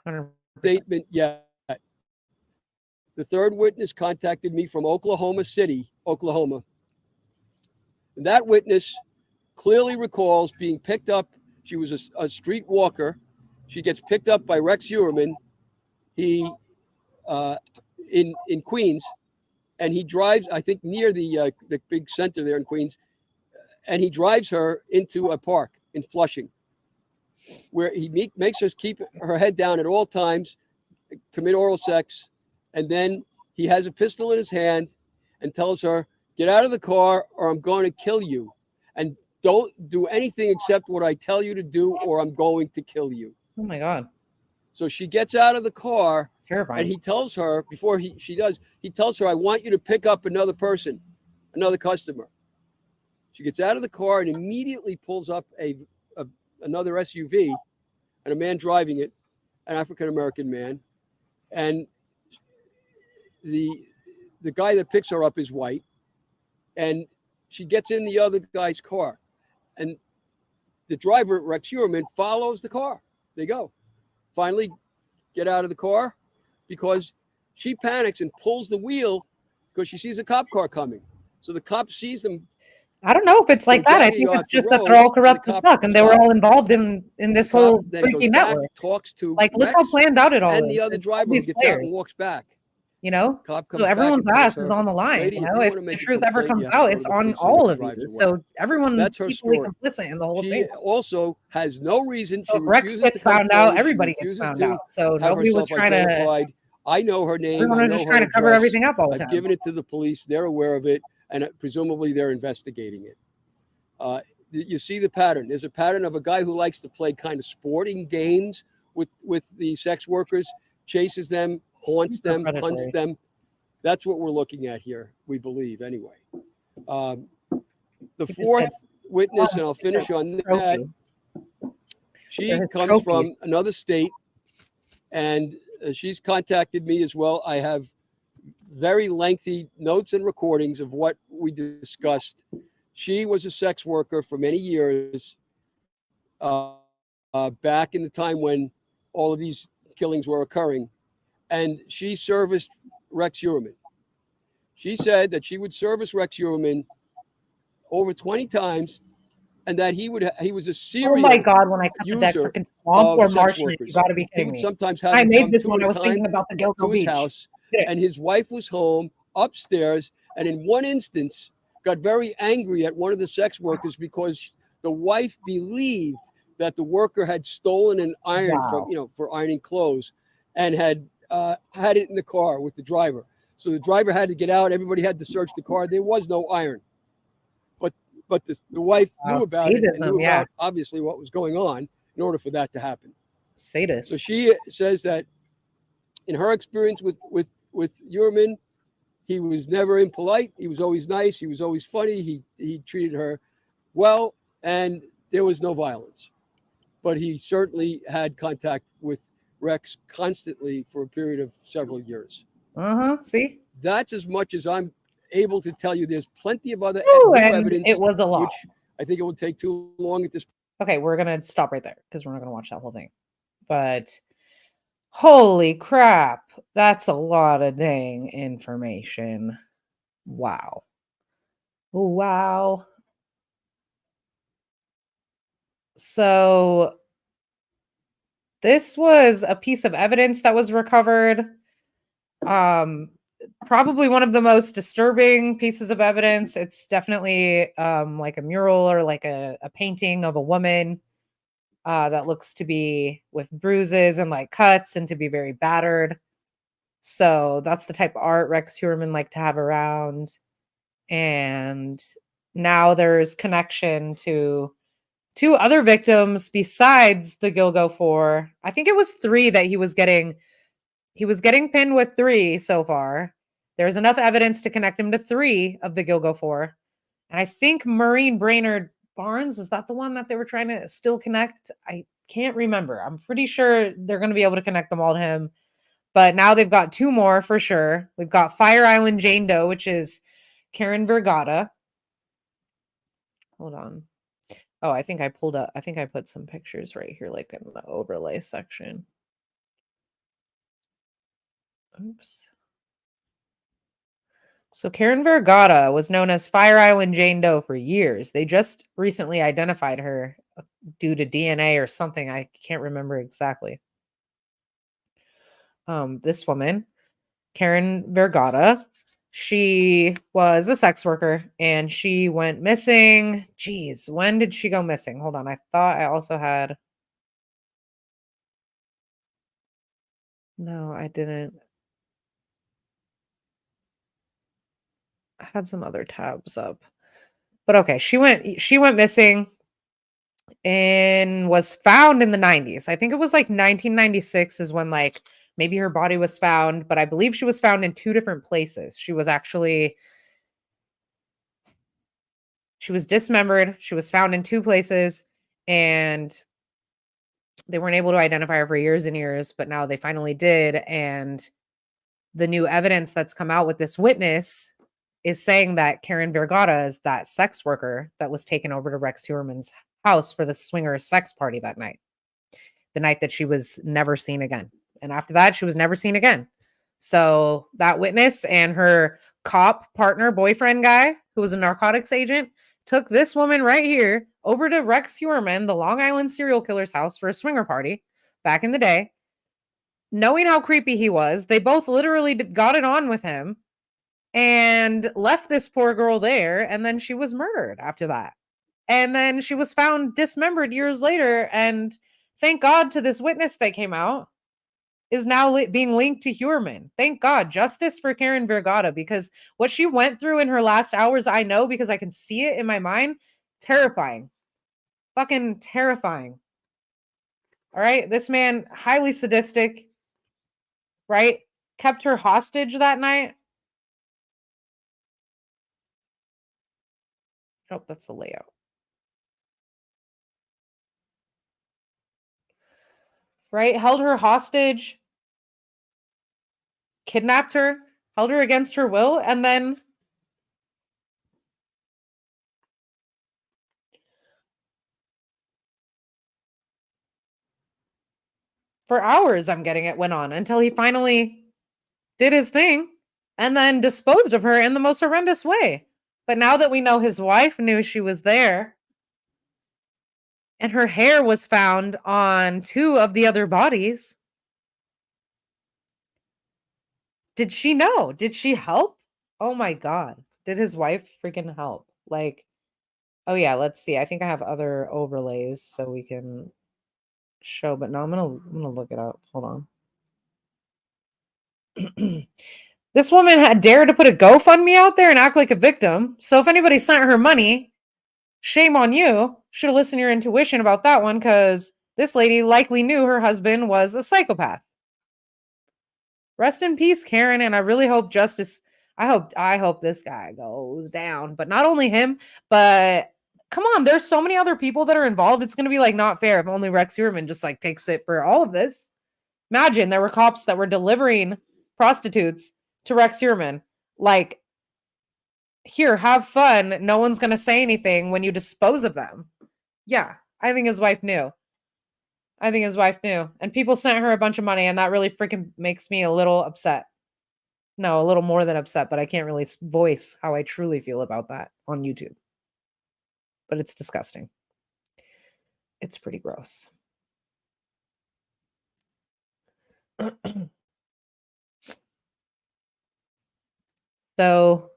A: 100%.
B: Statement yet. The third witness contacted me from Oklahoma City, Oklahoma. And that witness clearly recalls being picked up. She was a street walker. She gets picked up by Rex Heuermann. He in Queens, and he drives, I think, near the big center there in Queens, and he drives her into a park in Flushing, where he makes her keep her head down at all times, commit oral sex, and then he has a pistol in his hand and tells her, "Get out of the car or I'm going to kill you. And don't do anything except what I tell you to do or I'm going to kill you."
A: Oh my God.
B: So she gets out of the car.
A: Terrifying.
B: And he tells her, before she does, he tells her, "I want you to pick up another person, another customer." She gets out of the car and immediately pulls up another SUV, and a man driving it, an African-American man. And the guy that picks her up is white. And she gets in the other guy's car. And the driver, Rex Heuermann, follows the car. They go. Finally, get out of the car because she panics and pulls the wheel because she sees a cop car coming. So the cop sees them.
A: I don't know if it's like that. I think it's just that they're all corrupt as fuck, and they were all involved in this whole freaking network.
B: Talks to
A: like, look how planned out it all is.
B: And the other driver gets out and walks back.
A: So everyone's ass is on the line. If the truth ever comes out, it's on all of you. So everyone's equally complicit in the whole thing.
B: She also has no reason.
A: So Rex gets found out. Everybody gets found out. So nobody was trying to.
B: I know her name.
A: Everyone was just trying to cover everything up all the time.
B: I've given it to the police. They're aware of it, and presumably they're investigating it. You see the pattern. There's a pattern of a guy who likes to play kind of sporting games with the sex workers, chases them, haunts them, hunts them. That's what we're looking at here, we believe, anyway. The
A: He just
B: fourth
A: said,
B: witness, and I'll
A: it's a
B: finish on that,
A: trophy.
B: she
A: his
B: comes
A: trophies.
B: from another state, and she's contacted me as well. I have very lengthy notes and recordings of what we discussed. She was a sex worker for many years, back in the time when all of these killings were occurring, and she serviced Rex Heuermann. She said that she would service Rex Heuermann over 20 times, and that he was a
A: Oh my
B: serial
A: God, when I come to that
B: user
A: freaking swamp
B: of
A: or
B: sex
A: marshland, you
B: workers.
A: gotta be
B: He
A: kidding
B: would
A: me.
B: sometimes have
A: I
B: them
A: made
B: come
A: this
B: 2
A: one.
B: at
A: I
B: a
A: was thinking
B: time
A: about the
B: to
A: Gilgo
B: his
A: Beach.
B: house,
A: Sick.
B: and his wife was home upstairs, and in one instance got very angry at one of the sex workers because the wife believed that the worker had stolen an iron from,
A: Wow.
B: for ironing clothes, and had it in the car with the driver. So the driver had to get out. Everybody had to search the car. There was no iron, but the wife knew about it and knew
A: Sadism, yeah.
B: about obviously what was going on in order for that to happen. So
A: Sadist.
B: she says that in her experience with Heuermann, he was never impolite. He was always nice. He was always funny. He treated her well, and there was no violence. But he certainly had contact with Rex constantly for a period of several years.
A: See?
B: That's as much as I'm able to tell you. There's plenty of other
A: Ooh,
B: new
A: and
B: evidence,
A: it was a lot.
B: which I think it would take too long at this point.
A: Okay, we're gonna stop right there because we're not gonna watch that whole thing. But holy crap, that's a lot of dang information. Wow. Wow. So this was a piece of evidence that was recovered. Probably one of the most disturbing pieces of evidence. It's definitely like a mural or like a painting of a woman that looks to be with bruises and like cuts and to be very battered. So that's the type of art Rex Heuermann liked to have around. And now there's connection to 2 other victims besides the Gilgo 4. I think it was 3 that he was getting pinned with 3 so far. There's enough evidence to connect him to 3 of the Gilgo 4. And I think Maureen Brainerd Barnes, was that the one that they were trying to still connect? I can't remember. I'm pretty sure they're going to be able to connect them all to him. But now they've got 2 more for sure. We've got Fire Island Jane Doe, which is Karen Vergata. Hold on. Oh, I think I put some pictures right here, like in the overlay section. Oops. So Karen Vergata was known as Fire Island Jane Doe for years. They just recently identified her due to DNA or something. I can't remember exactly. This woman, Karen Vergata, she was a sex worker and she went missing. Geez, when did she go missing? Hold on. I thought I also had. No, I didn't. I had some other tabs up. But okay, she went missing and was found in the 90s. I think it was like 1996 is when like maybe her body was found, but I believe she was found in 2 different places. She was dismembered. She was found in 2 places and they weren't able to identify her for years and years, but now they finally did. And the new evidence that's come out with this witness is saying that Karen Vergata is that sex worker that was taken over to Rex Heuermann's house for the swinger sex party that night, the night that she was never seen again. And after that, she was never seen again. So that witness and her cop partner, boyfriend guy, who was a narcotics agent, took this woman right here over to Rex Heuermann, the Long Island serial killer's house for a swinger party back in the day. Knowing how creepy he was, they both literally got it on with him and left this poor girl there. And then she was murdered after that. And then she was found dismembered years later. And thank God to this witness that came out is now being linked to Heuermann. Thank God. Justice for Karen Vergata, because what she went through in her last hours, I know because I can see it in my mind. Terrifying. Fucking terrifying. All right. This man, highly sadistic, right? Kept her hostage that night. Oh, that's the layout. Right? Held her hostage, kidnapped her, held her against her will, and then for hours, I'm getting it, went on until he finally did his thing and then disposed of her in the most horrendous way. But now that we know his wife knew she was there and her hair was found on 2 of the other bodies, did she know? Did she help? Oh my god. Did his wife freaking help? Like, oh yeah, let's see. I think I have other overlays so we can show, but no, I'm gonna look it up. Hold on. This woman had dared to put a GoFundMe out there and act like a victim. So if anybody sent her money, shame on you. Should have listened to your intuition about that one, because this lady likely knew her husband was a psychopath. Rest in peace, Karen, and I really hope justice. I hope this guy goes down. But not only him, but come on, there's so many other people that are involved. It's gonna be like not fair if only Rex Heuermann just like takes it for all of this. Imagine there were cops that were delivering prostitutes to Rex Heuermann. Like, here, have fun. No one's gonna say anything when you dispose of them. Yeah, I think his wife knew. I think his wife knew. And people sent her a bunch of money, and that really freaking makes me a little upset. No, a little more than upset, but I can't really voice how I truly feel about that on YouTube. But it's disgusting. It's pretty gross. So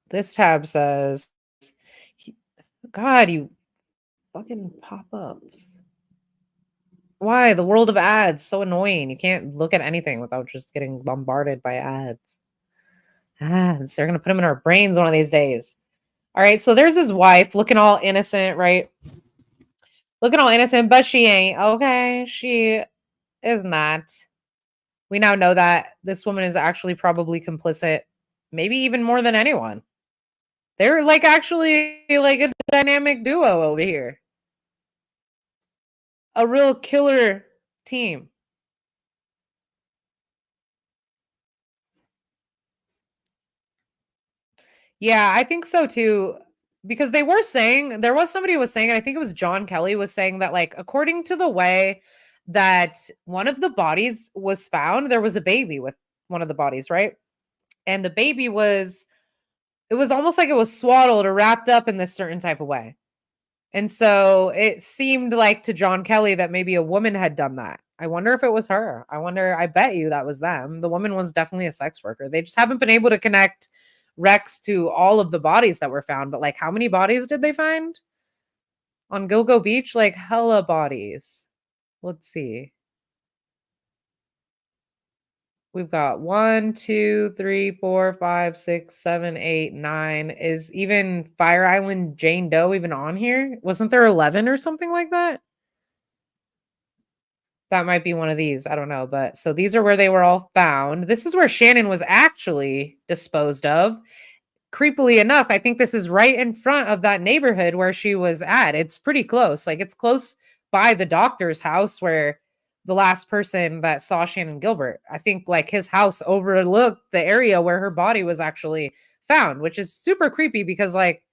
A: this tab says, God, you fucking pop-ups. Why? The world of ads, so annoying. You can't look at anything without just getting bombarded by ads. Ads. They're gonna put them in our brains one of these days. All right, so there's his wife looking all innocent, right? Looking all innocent, but she ain't. Okay, she is not. We now know that this woman is actually probably complicit, maybe even more than anyone. They're like actually like a dynamic duo over here. A real killer team. Yeah, I think so too. Because they were saying, there was somebody who was saying, and I think it was John Kelly was saying that, like, according to the way that one of the bodies was found, there was a baby with one of the bodies, right? And the baby was, it was almost like it was swaddled or wrapped up in this certain type of way. And so it seemed like to John Kelly that maybe a woman had done that. I wonder if it was her. I wonder, I bet you that was them. The woman was definitely a sex worker. They just haven't been able to connect Rex to all of the bodies that were found. But like, how many bodies did they find on Gilgo Beach? Like, hella bodies. Let's see. We've got 1, 2, 3, 4, 5, 6, 7, 8, 9. Is even Fire Island Jane Doe even on here? Wasn't there 11 or something like that? That might be one of these. I don't know. But so these are where they were all found. This is where Shannon was actually disposed of. Creepily enough, I think this is right in front of that neighborhood where she was at. It's pretty close. Like, it's close by the doctor's house where the last person that saw Shannon Gilbert, I think like his house overlooked the area where her body was actually found, which is super creepy because like,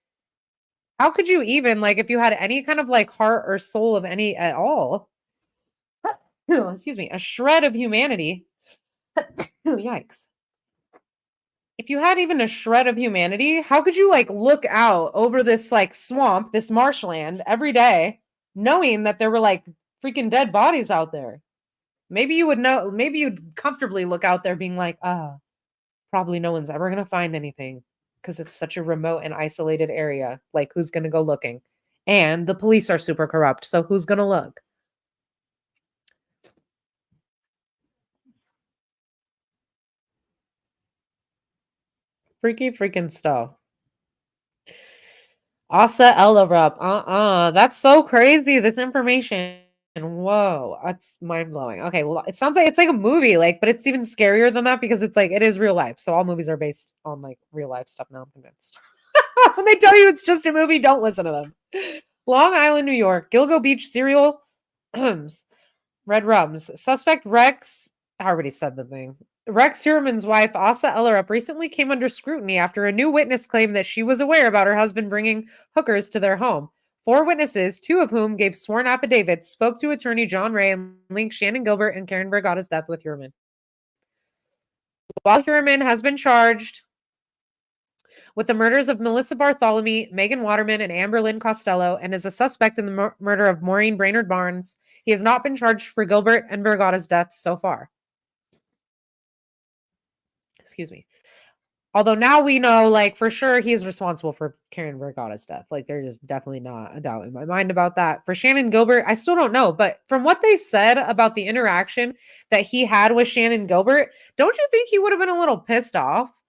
A: how could you even like, if you had any kind of like heart or soul of any at all, excuse me, a shred of humanity. Yikes. If you had even a shred of humanity, how could you like look out over this like swamp, this marshland every day, knowing that there were like freaking dead bodies out there? Maybe you would know, maybe you'd comfortably look out there being like, probably no one's ever going to find anything because it's such a remote and isolated area. Like, who's going to go looking? And the police are super corrupt. So who's going to look? Freaky freaking stuff. Asa Ellorup. That's so crazy. This information. And whoa, that's mind blowing. Okay, well, it sounds like it's like a movie, like, but it's even scarier than that because it's like it is real life. So all movies are based on like real life stuff now. I'm convinced. When they tell you it's just a movie, don't listen to them. Long Island, New York, Gilgo Beach serial, red rums. Suspect Rex. I already said the thing. Rex Heuermann's wife, Asa Ellorup, recently came under scrutiny after a new witness claimed that she was aware about her husband bringing hookers to their home. 4 witnesses, 2 of whom gave sworn affidavits, spoke to attorney John Ray and linked Shannon Gilbert and Karen Vergata's death with Heuermann. While Heuermann has been charged with the murders of Melissa Bartholomew, Megan Waterman, and Amber Lynn Costello, and is a suspect in the murder of Maureen Brainerd Barnes, he has not been charged for Gilbert and Vergata's deaths so far. Excuse me. Although now we know, like, for sure he is responsible for Karen Vergata's death. Like, there's definitely not a doubt in my mind about that. For Shannon Gilbert, I still don't know. But from what they said about the interaction that he had with Shannon Gilbert, don't you think he would have been a little pissed off?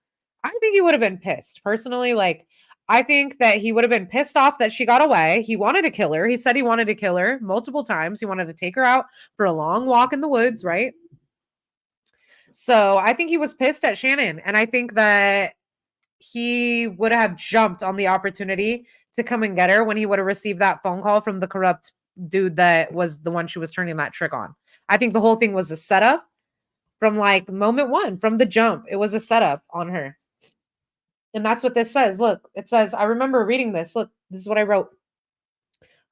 A: I think he would have been pissed. Personally, like, I think that he would have been pissed off that she got away. He wanted to kill her. He said he wanted to kill her multiple times. He wanted to take her out for a long walk in the woods, right? So I think he was pissed at Shannon. And I think that he would have jumped on the opportunity to come and get her when he would have received that phone call from the corrupt dude that was the one she was turning that trick on. I think the whole thing was a setup from like moment one, from the jump. It was a setup on her. And that's what this says. Look, it says, I remember reading this. Look, this is what I wrote.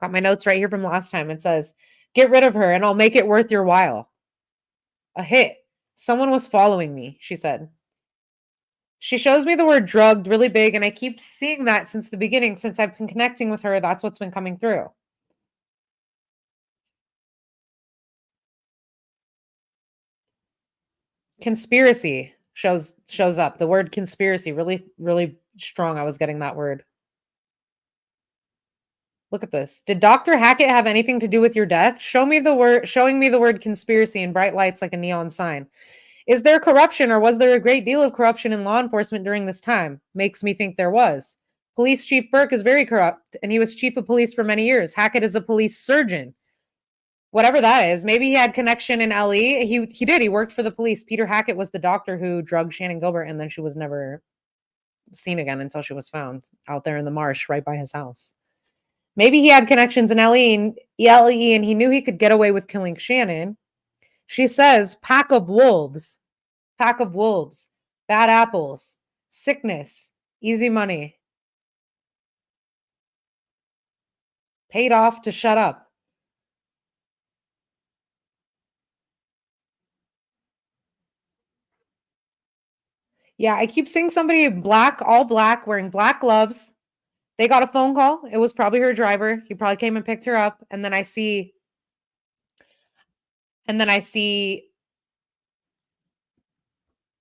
A: Got my notes right here from last time. It says, get rid of her and I'll make it worth your while. A hit. Someone was following me, she said. She shows me the word drugged really big, and I keep seeing that since the beginning. Since I've been connecting with her, that's what's been coming through. Conspiracy shows up. The word conspiracy, really, really strong. I was getting that word. Look at this. Did Dr. Hackett have anything to do with your death? Showing me the word conspiracy in bright lights like a neon sign. Is there corruption or was there a great deal of corruption in law enforcement during this time? Makes me think there was. Police Chief Burke is very corrupt, and he was chief of police for many years. Hackett is a police surgeon. Whatever that is. Maybe he had connection in LE. He did. He worked for the police. Peter Hackett was the doctor who drugged Shannon Gilbert, and then she was never seen again until she was found out there in the marsh right by his house. Maybe he had connections in LE, and he knew he could get away with killing Shannon. She says, pack of wolves, bad apples, sickness, easy money. Paid off to shut up. Yeah, I keep seeing somebody black, all black, wearing black gloves. They got a phone call. It was probably her driver. He probably came and picked her up. And then I see,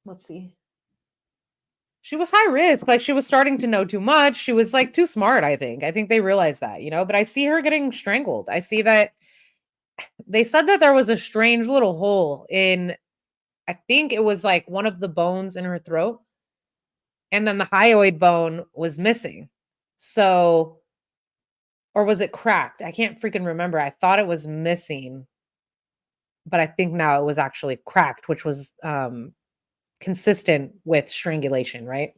A: let's see. She was high risk. Like she was starting to know too much. She was like too smart, I think. I think they realized that, but I see her getting strangled. I see that they said that there was a strange little hole in, I think it was like one of the bones in her throat. And then the hyoid bone was missing. So, or was it cracked? I can't freaking remember. I thought it was missing, but I think now it was actually cracked, which was consistent with strangulation, right?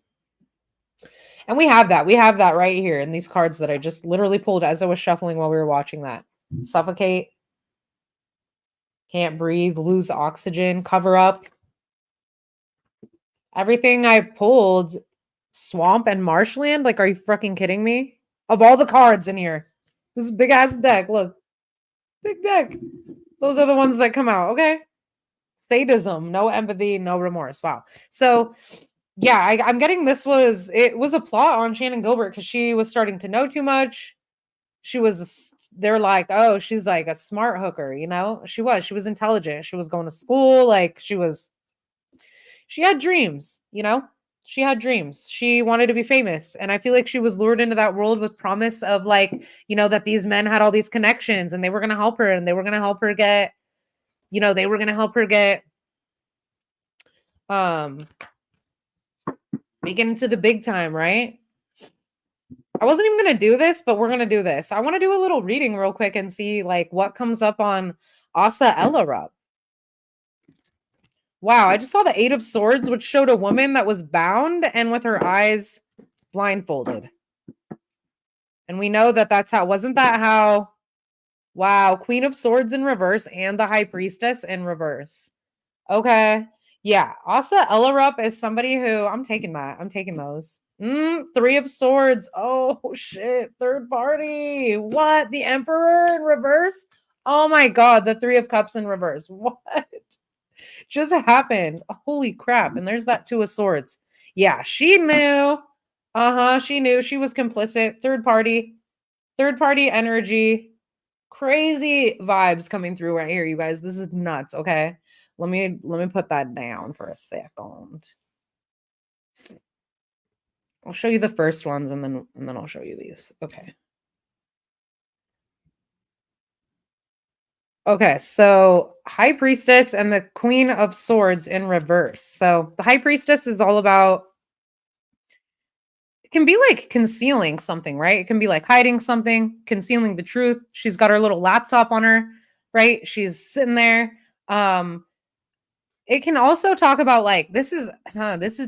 A: And we have that. We have that right here in these cards that I just literally pulled as I was shuffling while we were watching that. Suffocate, can't breathe, lose oxygen, cover up. Everything I pulled, swamp and marshland. Like, are you fucking kidding me? Of all the cards in here, this big ass deck. Look, big deck. Those are the ones that come out. Okay. Sadism, no empathy, no remorse. Wow. So, yeah, I'm getting it was a plot on Shannon Gilbert because she was starting to know too much. They're like, oh, she's like a smart hooker, She was intelligent. She was going to school. Like she had dreams, She had dreams. She wanted to be famous. And I feel like she was lured into that world with promise of like, that these men had all these connections and they were going to help her and they were going to help her get, make it into the big time, right? I wasn't even going to do this, but we're going to do this. I want to do a little reading real quick and see like what comes up on Asa Ellorup. Wow, I just saw the 8 of Swords, which showed a woman that was bound and with her eyes blindfolded. And we know that that's how, wasn't that how? Wow, Queen of Swords in reverse and the High Priestess in reverse. Okay. Yeah, Asa Ellorup is somebody who, I'm taking that. I'm taking those. 3 of Swords. Oh, shit. Third party. What? The Emperor in reverse? Oh my God. The 3 of Cups in reverse. What just happened? Holy crap. And there's that 2 of Swords. Yeah, she knew. She knew she was complicit. Third party energy. Crazy vibes coming through right here, you guys. This is nuts. Okay. Let me put that down for a second. I'll show you the first ones and then I'll show you these. Okay. Okay, so High Priestess and the Queen of Swords in reverse. So the High Priestess is all about, it can be like concealing something, right? It can be like hiding something, concealing the truth. She's got her little laptop on her, right? She's sitting there. It can also talk about like this is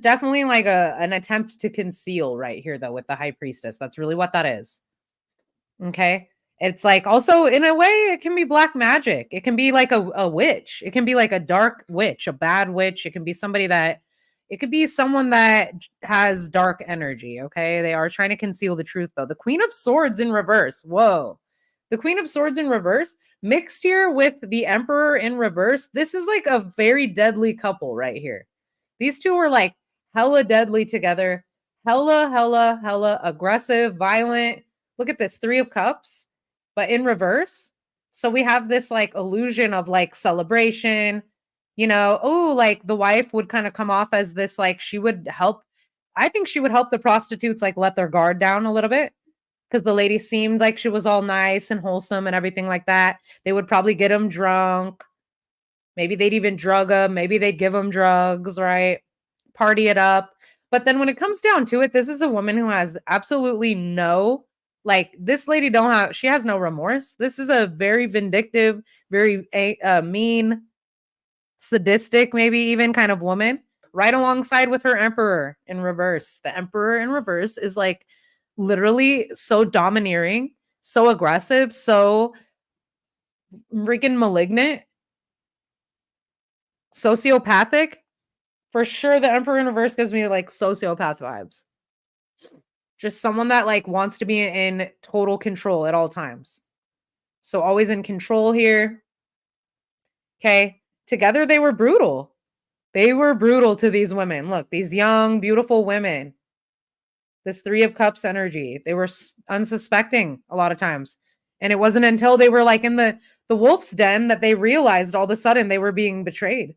A: definitely like an attempt to conceal right here though with the High Priestess. That's really what that is. Okay. It's like also in a way it can be black magic. It can be like a witch. It can be like a dark witch, a bad witch. It can be somebody that it could be someone that has dark energy. Okay. They are trying to conceal the truth though. The Queen of Swords in reverse. Whoa. The Queen of Swords in reverse mixed here with the Emperor in reverse. This is like a very deadly couple right here. These two are like hella deadly together. Hella aggressive, violent. Look at this 3 of Cups, but in reverse. So we have this like illusion of like celebration, oh, like the wife would kind of come off as this, like she would help. I think she would help the prostitutes like let their guard down a little bit because the lady seemed like she was all nice and wholesome and everything like that. They would probably get them drunk. Maybe they'd even drug them. Maybe they'd give them drugs, right? Party it up. But then when it comes down to it, this is a woman who has absolutely no, like this lady she has no remorse. This is a very vindictive, very mean, sadistic, maybe even kind of woman, right alongside with her Emperor in reverse. The Emperor in reverse is like literally so domineering, so aggressive, so freaking malignant, sociopathic. For sure, the Emperor in reverse gives me like sociopath vibes. Just someone that like wants to be in total control at all times. So always in control here. Okay. Together they were brutal. They were brutal to these women. Look, these young, beautiful women. This 3 of Cups energy. They were unsuspecting a lot of times. And it wasn't until they were like in the wolf's den that they realized all of a sudden they were being betrayed.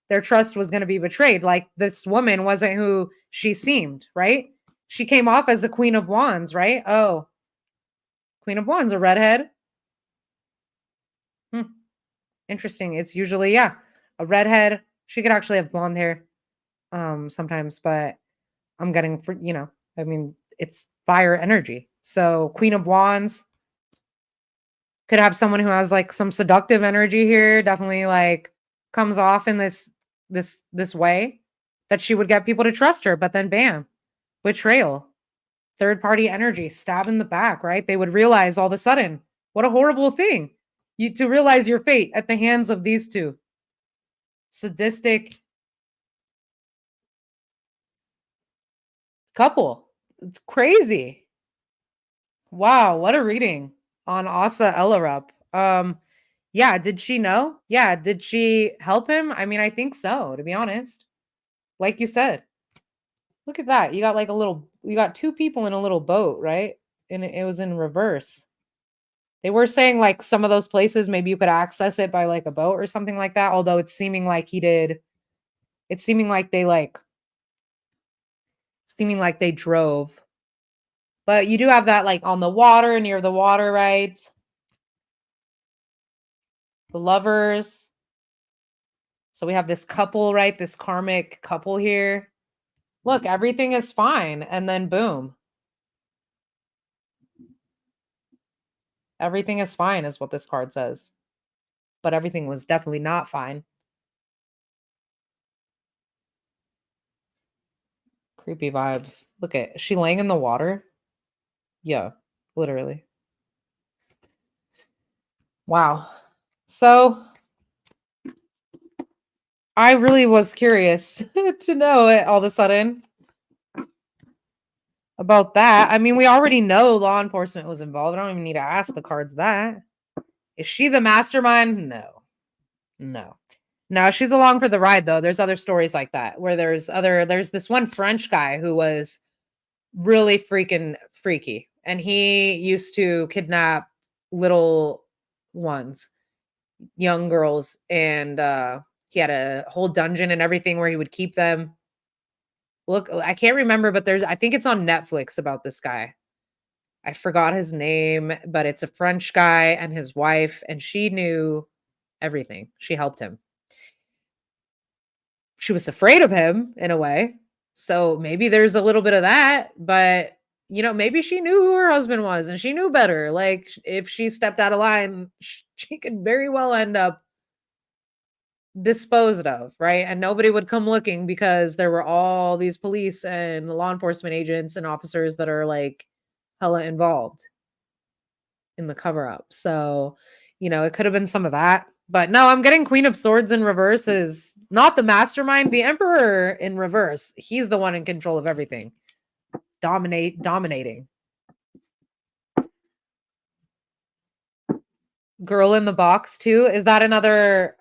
A: Their trust was going to be betrayed. Like this woman wasn't who she seemed, right? She came off as a Queen of Wands, right? Oh, Queen of Wands, a redhead. Interesting. It's usually, yeah, a redhead. She could actually have blonde hair sometimes, but I'm getting, I mean, it's fire energy. So Queen of Wands could have someone who has like some seductive energy here. Definitely like comes off in this way that she would get people to trust her, but then bam, betrayal, third party energy, stab in the back, right? They would realize all of a sudden, what a horrible thing to realize your fate at the hands of these two. Sadistic couple. It's crazy. Wow, what a reading on Asa Ellorup. Yeah, did she know? Yeah, did she help him? I mean, I think so, to be honest. Like you said. Look at that. You got 2 people in a little boat, right? And it was in reverse. They were saying like some of those places maybe you could access it by like a boat or something like that, although it's seeming like they drove. But you do have that like on the water, near the water, right? The lovers. So we have this couple, right? This karmic couple here. Look, everything is fine. And then boom. Everything is fine is what this card says. But everything was definitely not fine. Creepy vibes. Look at, is she laying in the water? Yeah, literally. Wow. So I really was curious to know it all of a sudden about that. I mean, we already know law enforcement was involved. I don't even need to ask the cards that. Is she the mastermind? No. No, she's along for the ride though. There's other stories like that where there's this one French guy who was really freaking freaky, and he used to kidnap little ones, young girls, and he had a whole dungeon and everything where he would keep them. Look, I can't remember, but I think it's on Netflix about this guy. I forgot his name, but it's a French guy and his wife, and she knew everything. She helped him. She was afraid of him in a way. So maybe there's a little bit of that, but maybe she knew who her husband was and she knew better. Like if she stepped out of line, she could very well end up disposed of, right? And nobody would come looking because there were all these police and law enforcement agents and officers that are like hella involved in the cover up. So, it could have been some of that. But no, I'm getting Queen of Swords in reverse is not the mastermind. The Emperor in reverse, he's the one in control of everything. Dominating. Girl in the Box too. Is that another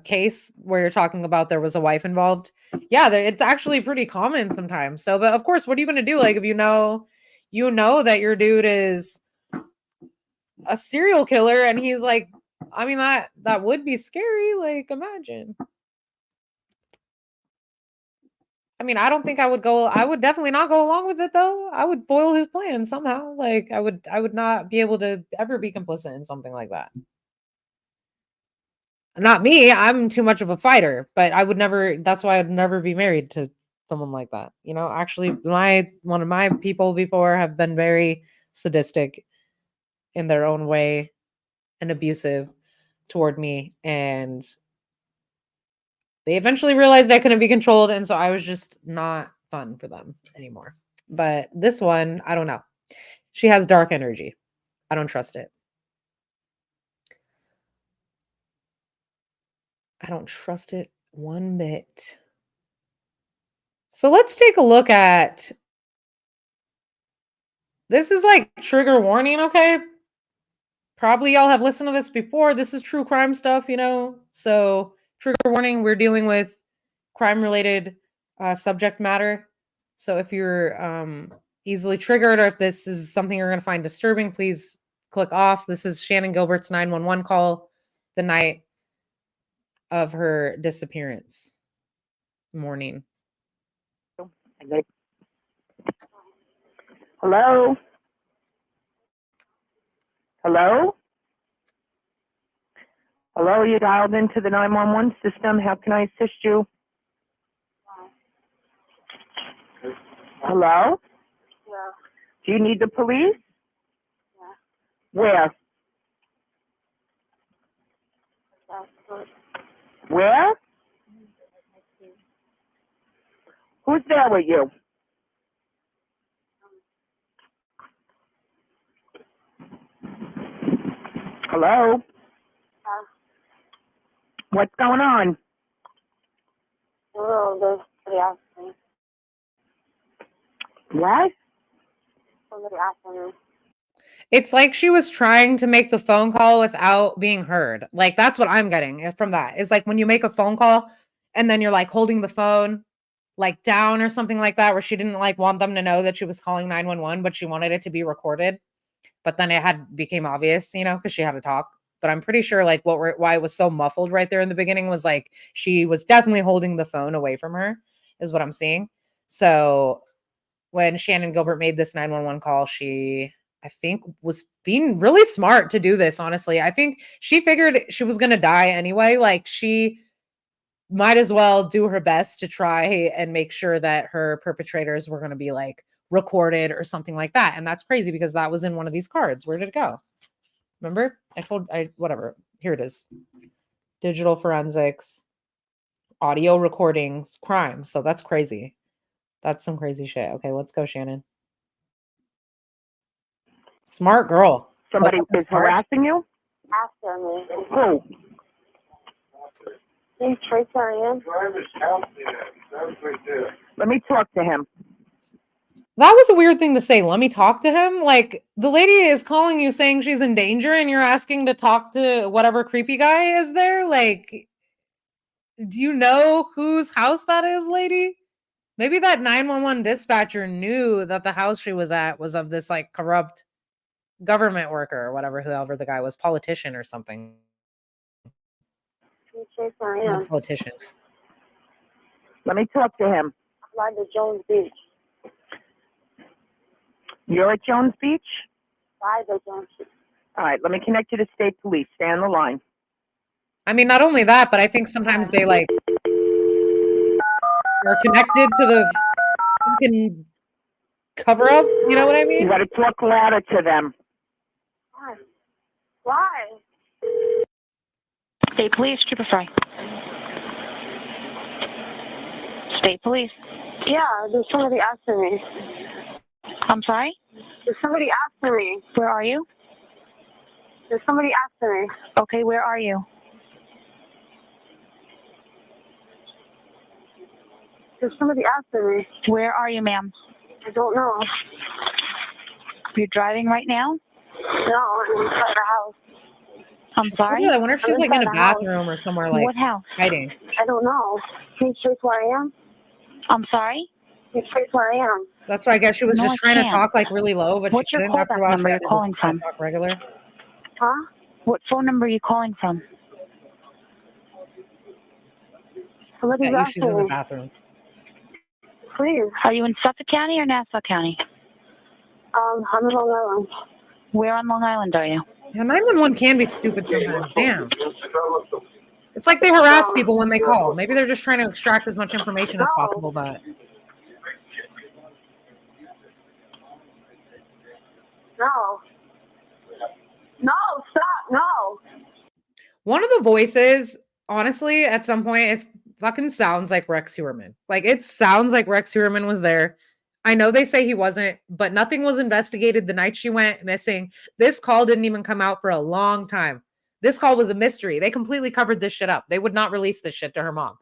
A: case where you're talking about there was a wife involved? Yeah, it's actually pretty common sometimes. So, but of course, what are you going to do? Like if you know that your dude is a serial killer and he's like, I mean, that would be scary. Like, imagine. I mean, I don't think I would definitely not go along with it though. I would foil his plan somehow. Like I would not be able to ever be complicit in something like that. Not me. I'm too much of a fighter, but I would never, that's why I'd never be married to someone like that. Actually one of my people before have been very sadistic in their own way and abusive toward me, and they eventually realized I couldn't be controlled, and so I was just not fun for them anymore. But this one, I don't know. She has dark energy. I don't trust it. I don't trust it one bit. So let's take a look at, this is like trigger warning, okay? Probably y'all have listened to this before. This is true crime stuff, So trigger warning, we're dealing with crime-related subject matter. So if you're easily triggered or if this is something you're going to find disturbing, please click off. This is Shannon Gilbert's 911 call the night of her disappearance morning.
C: Hello? Hello? Hello, you dialed into the 911 system. How can I assist you? Hello?
D: Yeah.
C: Do you need the police?
D: Yeah.
C: Where?
D: That's good.
C: Where? Who's there with you? Hello? What's going on?
D: Oh, there's somebody asking me.
C: What?
D: Somebody asking me.
A: It's like she was trying to make the phone call without being heard. Like that's what I'm getting from that. It's like when you make a phone call and then you're like holding the phone like down or something like that, where she didn't like want them to know that she was calling 911, but she wanted it to be recorded. But then it became obvious, because she had to talk. But I'm pretty sure like why it was so muffled right there in the beginning was like she was definitely holding the phone away from her, is what I'm seeing. So when Shannon Gilbert made this 911 call, I think was being really smart to do this, honestly. I think she figured she was going to die anyway. Like she might as well do her best to try and make sure that her perpetrators were going to be like recorded or something like that. And that's crazy because that was in one of these cards. Where did it go? Remember? Whatever. Here it is. Digital forensics, audio recordings, crime. So that's crazy. That's some crazy shit. Okay, let's go, Shannon. Smart girl.
C: Somebody
A: So
C: is
A: smart.
C: harassing you?
D: After me.
C: Who?
D: Please trace where I am.
C: Let me talk to him.
A: That was a weird thing to say. Let me talk to him. Like, the lady is calling you saying she's in danger and you're asking to talk to whatever creepy guy is there. Like, do you know whose house that is, lady? Maybe that 911 dispatcher knew that the house she was at was of this like corrupt government worker or whatever, whoever the guy was, politician or something.
D: Please trace where I
A: He's a
D: am.
A: politician.
C: Let me talk to him.
D: Fly to Jones Beach.
C: You're at Jones Beach?
D: Fly to Jones Beach.
C: All right, let me connect you to state police. Stay on the line.
A: I mean, not only that, but I think sometimes they like are connected to the fucking cover up. You know what I
C: You
A: mean?
C: got to talk louder to them.
D: Why? Why?
E: State Police, Trooper Fry. State Police.
D: Yeah, there's somebody after me.
E: I'm sorry?
D: There's somebody after me.
E: Where are you?
D: There's somebody after me.
E: Okay, where are you?
D: There's somebody after me.
E: Where are you, ma'am?
D: I don't know.
E: You're driving right now?
D: No, I'm inside the house.
E: I'm sorry?
A: I wonder if she's like in a
D: inside the house.
A: bathroom or somewhere like
E: What house?
A: hiding.
D: I don't know. Can you trace where I am?
E: I'm sorry?
D: Can you trace where I am?
A: That's why I guess she was
E: No,
A: just
E: I
A: trying to
E: can't.
A: talk like really low, but
E: What's
A: she
E: your
A: couldn't. After a
E: callback
A: while,
E: number
A: she
E: you're
A: had to
E: calling
A: just kinda
E: from?
A: talk regular.
D: Huh?
E: What phone number are you calling from?
D: Somebody's
A: Bet you she's in
D: after
A: the
D: me.
A: bathroom.
D: Please.
E: Are you in Suffolk County or Nassau County?
D: I'm in Long Island.
E: Where on Long Island are you?
A: Yeah, 911 can be stupid sometimes. Damn. It's like they harass people when they call. Maybe they're just trying to extract as much information as
D: No.
A: possible, but
D: No. No, stop. No.
A: one of the voices, honestly, at some point, it fucking sounds like Rex Heuermann. Like, it sounds like Rex Heuermann was there. I know they say he wasn't, but nothing was investigated the night she went missing. This call didn't even come out for a long time. This call was a mystery. They completely covered this shit up. They would not release this shit to her mom.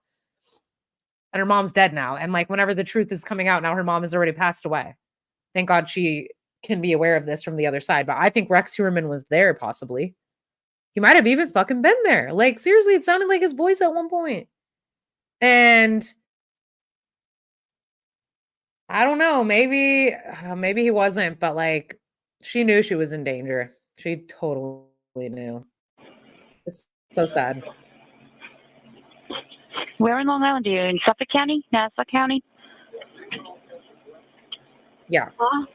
A: And her mom's dead now. And like, whenever the truth is coming out, now her mom has already passed away. Thank God she can be aware of this from the other side. But I think Rex Heuermann was there, possibly. He might have even fucking been there. Like, seriously, it sounded like his voice at one point. And I don't know, maybe he wasn't, but like, she knew she was in danger. She totally knew. It's so sad.
E: Where in Long Island are you? In Suffolk County? Nassau County?
A: Yeah.
D: Huh?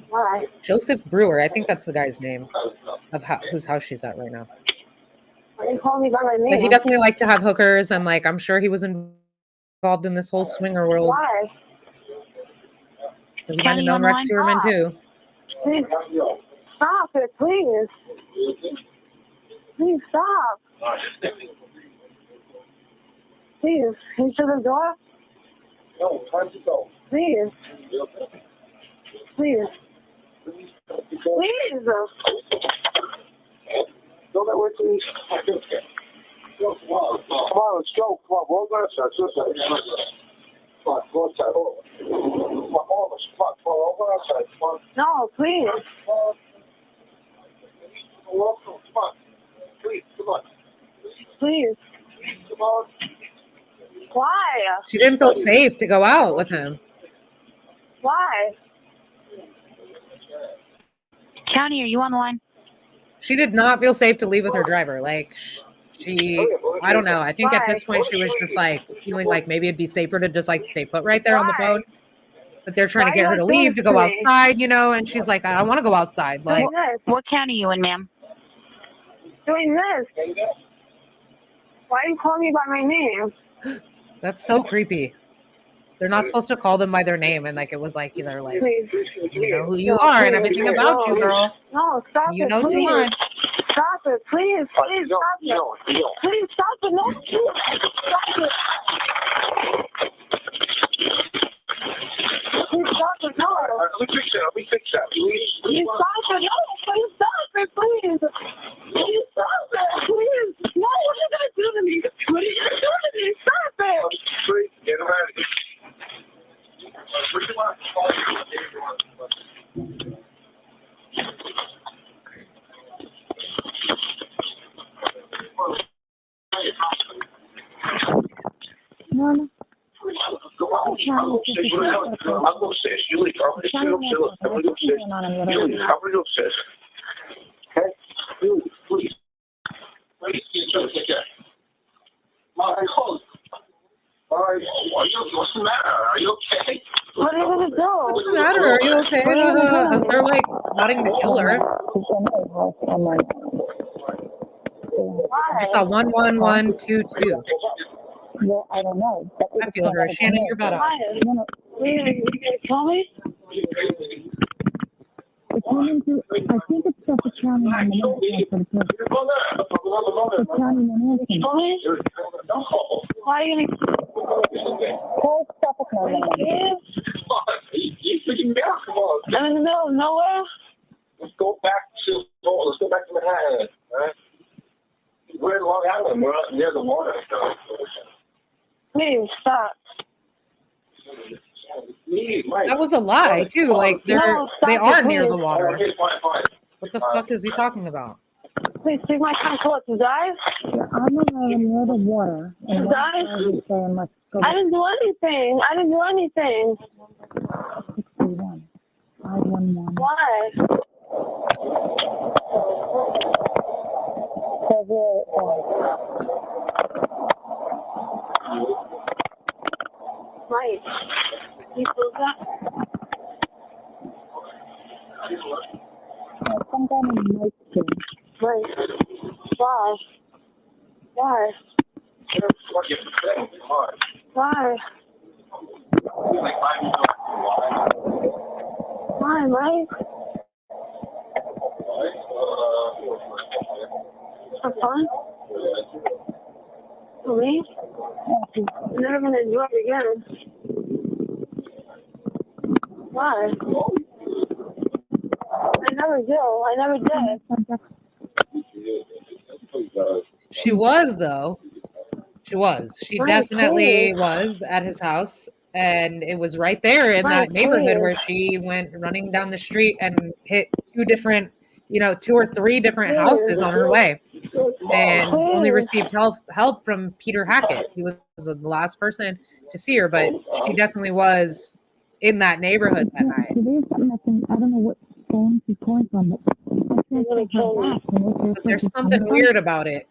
D: Why?
A: Joseph Brewer. I think that's the guy's name of whose house she's at right now.
D: Why didn't you call me by my name?
A: But he definitely liked to have hookers, and like, I'm sure he was involved in this whole swinger world.
D: Why?
A: So he might have known Rex Heuermann too.
D: Please. Stop it, please. Please stop. Please. Can you shut the door?
F: No, time to go.
D: Please. Please. Please.
F: Go that way, please. Come on, let's go. Come on, we're all going outside. Come on, go outside. Come on, all of us. Come on, we're all going outside. Come on.
D: No, please.
F: Come on. Please, come on.
D: Please.
F: Come on.
D: Why?
A: She didn't feel safe to go out with him.
D: Why?
E: County, are you on the line?
A: She did not feel safe to leave with her driver. Like, I don't know. I think at this point she was just like feeling like maybe it'd be safer to just like stay put right there on the phone. But they're trying
D: Why
A: to get
D: are
A: her
D: you
A: to
D: doing
A: leave to
D: this
A: go
D: to me?
A: outside, you know, and she's like, I don't want to go outside. Like,
D: Doing this.
E: What county are you in, ma'am?
D: Doing this. Why are you calling me by my name?
A: that's so creepy. They're not supposed to call them by their name, and like it was like either like
D: Please.
A: you know who you
D: No,
A: are and
D: please,
A: everything
D: no,
A: about you, girl.
D: No, stop
A: You
D: it,
A: know
D: please.
A: too much.
D: Stop it, please, please, stop it. Please, stop it, no, please, stop it. Please, stop it, no.
F: Let me fix that. Please.
D: Please, stop it, no, please, stop it, please. Please, stop it, please. No, what are you going to do to me? What are you going to do to me? Stop it.
F: Please, get him out of here.
C: Mama,
F: I'll go upstairs. You leave. I'm going to upstairs. You leave. I'm going to upstairs. Okay? You leave, please. Please, take care. Mom, hold. All right. What's the matter? Are you okay?
D: What are you going to do?
A: What's the matter? Are you okay? As they're like wanting to kill her.
D: Why?
A: I saw 11122.
C: well, I don't know. But
A: I feel her. Shannon, you're better.
D: Why?
C: No, no.
D: Please, are you going to kill me?
C: It came into, I think it's Suffolk County on the website for the person. The county management.
D: Kill me? Why are you going to
C: Call Suffolk County.
F: You freaking basketball.
D: I'm in the middle of nowhere?
F: Let's go back to Manhattan. Right? We're in Long Island. We're out near the water.
D: Please, stop.
A: That was a lie too. Like they are near the water.
F: Okay, fine.
A: What the fuck is he talking about?
D: Please, take my time to what, to die?
C: I'm near the water.
D: To die?
C: Saying, let's go
D: I didn't do anything. I didn't do anything.
C: 61. 511.
D: Why? Mike, you feel that?
C: Some kind of mic thing.
D: Mike, why? Why? Why? Why, Mike? Have fun? For me? I'm never gonna do it again. Why? I never do. I never did.
A: She was though. She was. She
D: Right,
A: definitely
D: please.
A: was at his house, and it was right there in
D: Right,
A: that neighborhood
D: please.
A: where she went running down the street and hit two or three different houses on her way, and only
D: Please.
A: received help from Peter Hackett. He was the last person to see her, but she definitely was in that neighborhood that night.
C: There's something I don't know what phone she's calling from, but
D: You're gonna kill me.
A: But there's something weird about it,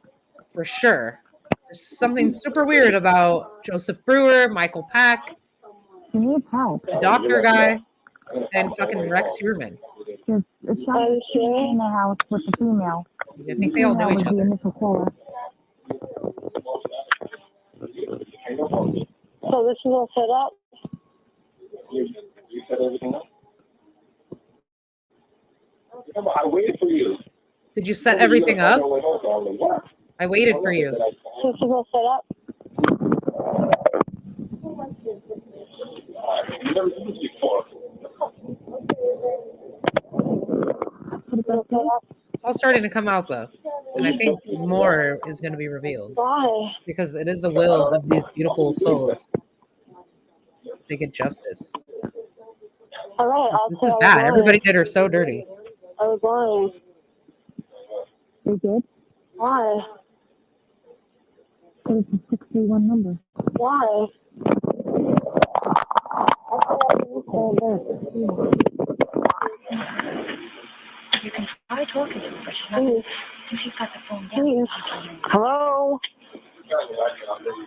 A: for sure. There's something super weird about Joseph Brewer, Michael Pack,
C: She needs help.
A: the doctor guy, and fucking Rex Heuermann.
C: There's a shot in the house with the female.
A: I think they all know each
C: The
A: other.
C: initial caller.
D: So this is all set up?
F: You set everything up? I waited for you.
A: Did you set everything up? I waited for you.
D: So this is all set up?
F: You never did this before.
A: It's all starting to come out though. And I think more is going to be revealed
D: Why?
A: because it is the will of these beautiful souls. They get justice.
D: All right, I'll
A: This
D: say
A: is
D: I was
A: bad.
D: lying.
A: Everybody did her so dirty.
D: I was lying.
C: They did?
D: Why?
C: It was a 631 number.
D: Why?
E: I talking to her, but she's got the phone down.
D: Please. Hello?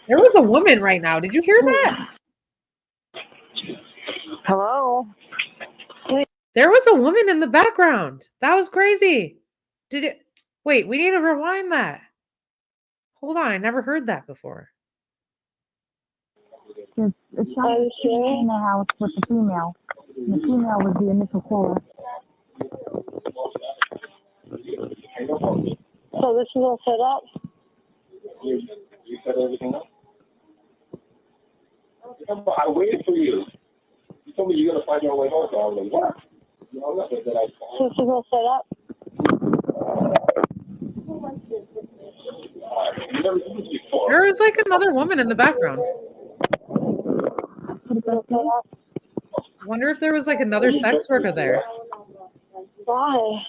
A: There was a woman right now. Did you hear that?
D: Hello?
A: There was a woman in the background. That was crazy. Wait, we need to rewind that. Hold on. I never heard that before.
C: There's a child in the house with the female. And the female was the initial caller.
D: So this is all set up?
F: You set everything up? I waited for you. You told me you're going to find your way home, so I was like, what? You know, nothing that I
D: So this is all set up?
F: I've never seen this before.
A: There was like another woman in the background. I wonder if there was like another sex worker there.
D: Why?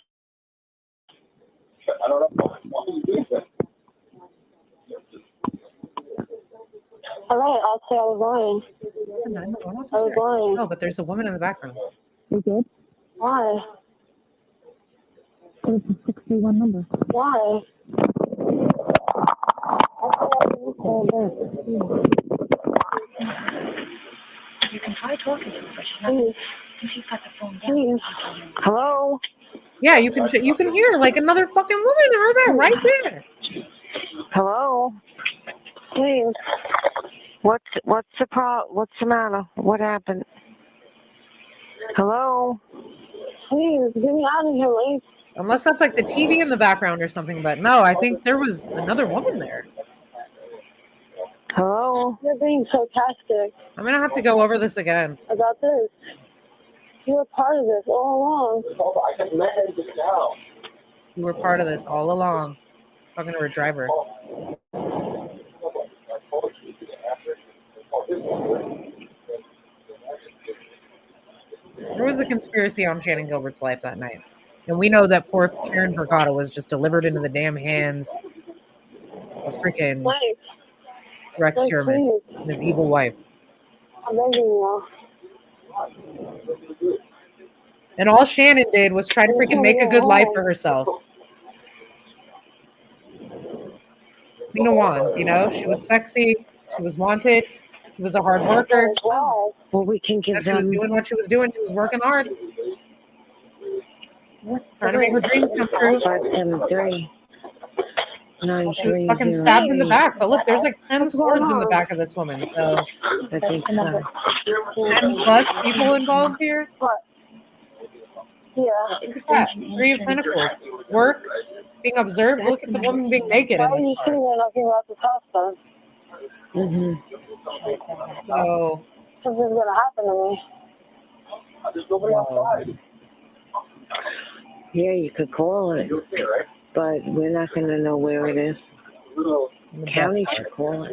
F: I don't know. Why would you do that?
D: All right, I'll say I was lying.
A: The 911
D: I was
A: officer.
D: lying.
A: No, but there's a woman in the background.
C: You did?
D: Why?
C: It was a 631 number.
D: Why?
E: You can try talking to her, but she's not.
D: Please.
E: She's got the phone down.
D: Please. Hello?
A: Yeah, you can hear like another fucking woman in her bed right there.
G: Hello?
D: Please.
G: What's the matter? What happened? Hello?
D: Please, get me out of here, Lace.
A: Unless that's like the TV in the background or something, but no, I think there was another woman there.
G: Hello?
D: You're being sarcastic
A: I'm gonna have to go over this again.
D: about this. You were part of this all along.
F: I just met him just now.
A: You were part of this all along. Talking to her driver. There was a conspiracy on Shannon Gilbert's life that night. And we know that poor Karen Vergata was just delivered into the damn hands of freaking
D: Lace,
A: Rex
D: Lace,
A: Heuermann
D: please.
A: and his evil wife.
D: I'm begging you.
A: And all Shannon did was try to freaking make a good life for herself. Queen of Wands, you know? She was sexy. She was wanted. She was a hard worker.
D: Why?
G: Well, we can give
A: She was
G: them...
A: doing what she was doing. She was working hard. Trying to make her dreams come true.
G: 573.
A: She was fucking stabbed in the back. But look, there's like 10 swords in the back of this woman. So
G: I think so.
A: 10 plus people involved here.
D: What? Yeah.
A: Look at that. 3 of Pentacles. Work, being observed. Look at the woman being naked
D: Why
A: in
D: are you
A: this
D: sitting
A: part.
D: there knocking about this house then?
A: So
D: Something's gonna happen to me.
F: There's nobody outside.
G: Yeah, you could call it,
F: You're okay, right?
G: but we're not going to know where it is.
F: Little.
A: in the
G: County should call it.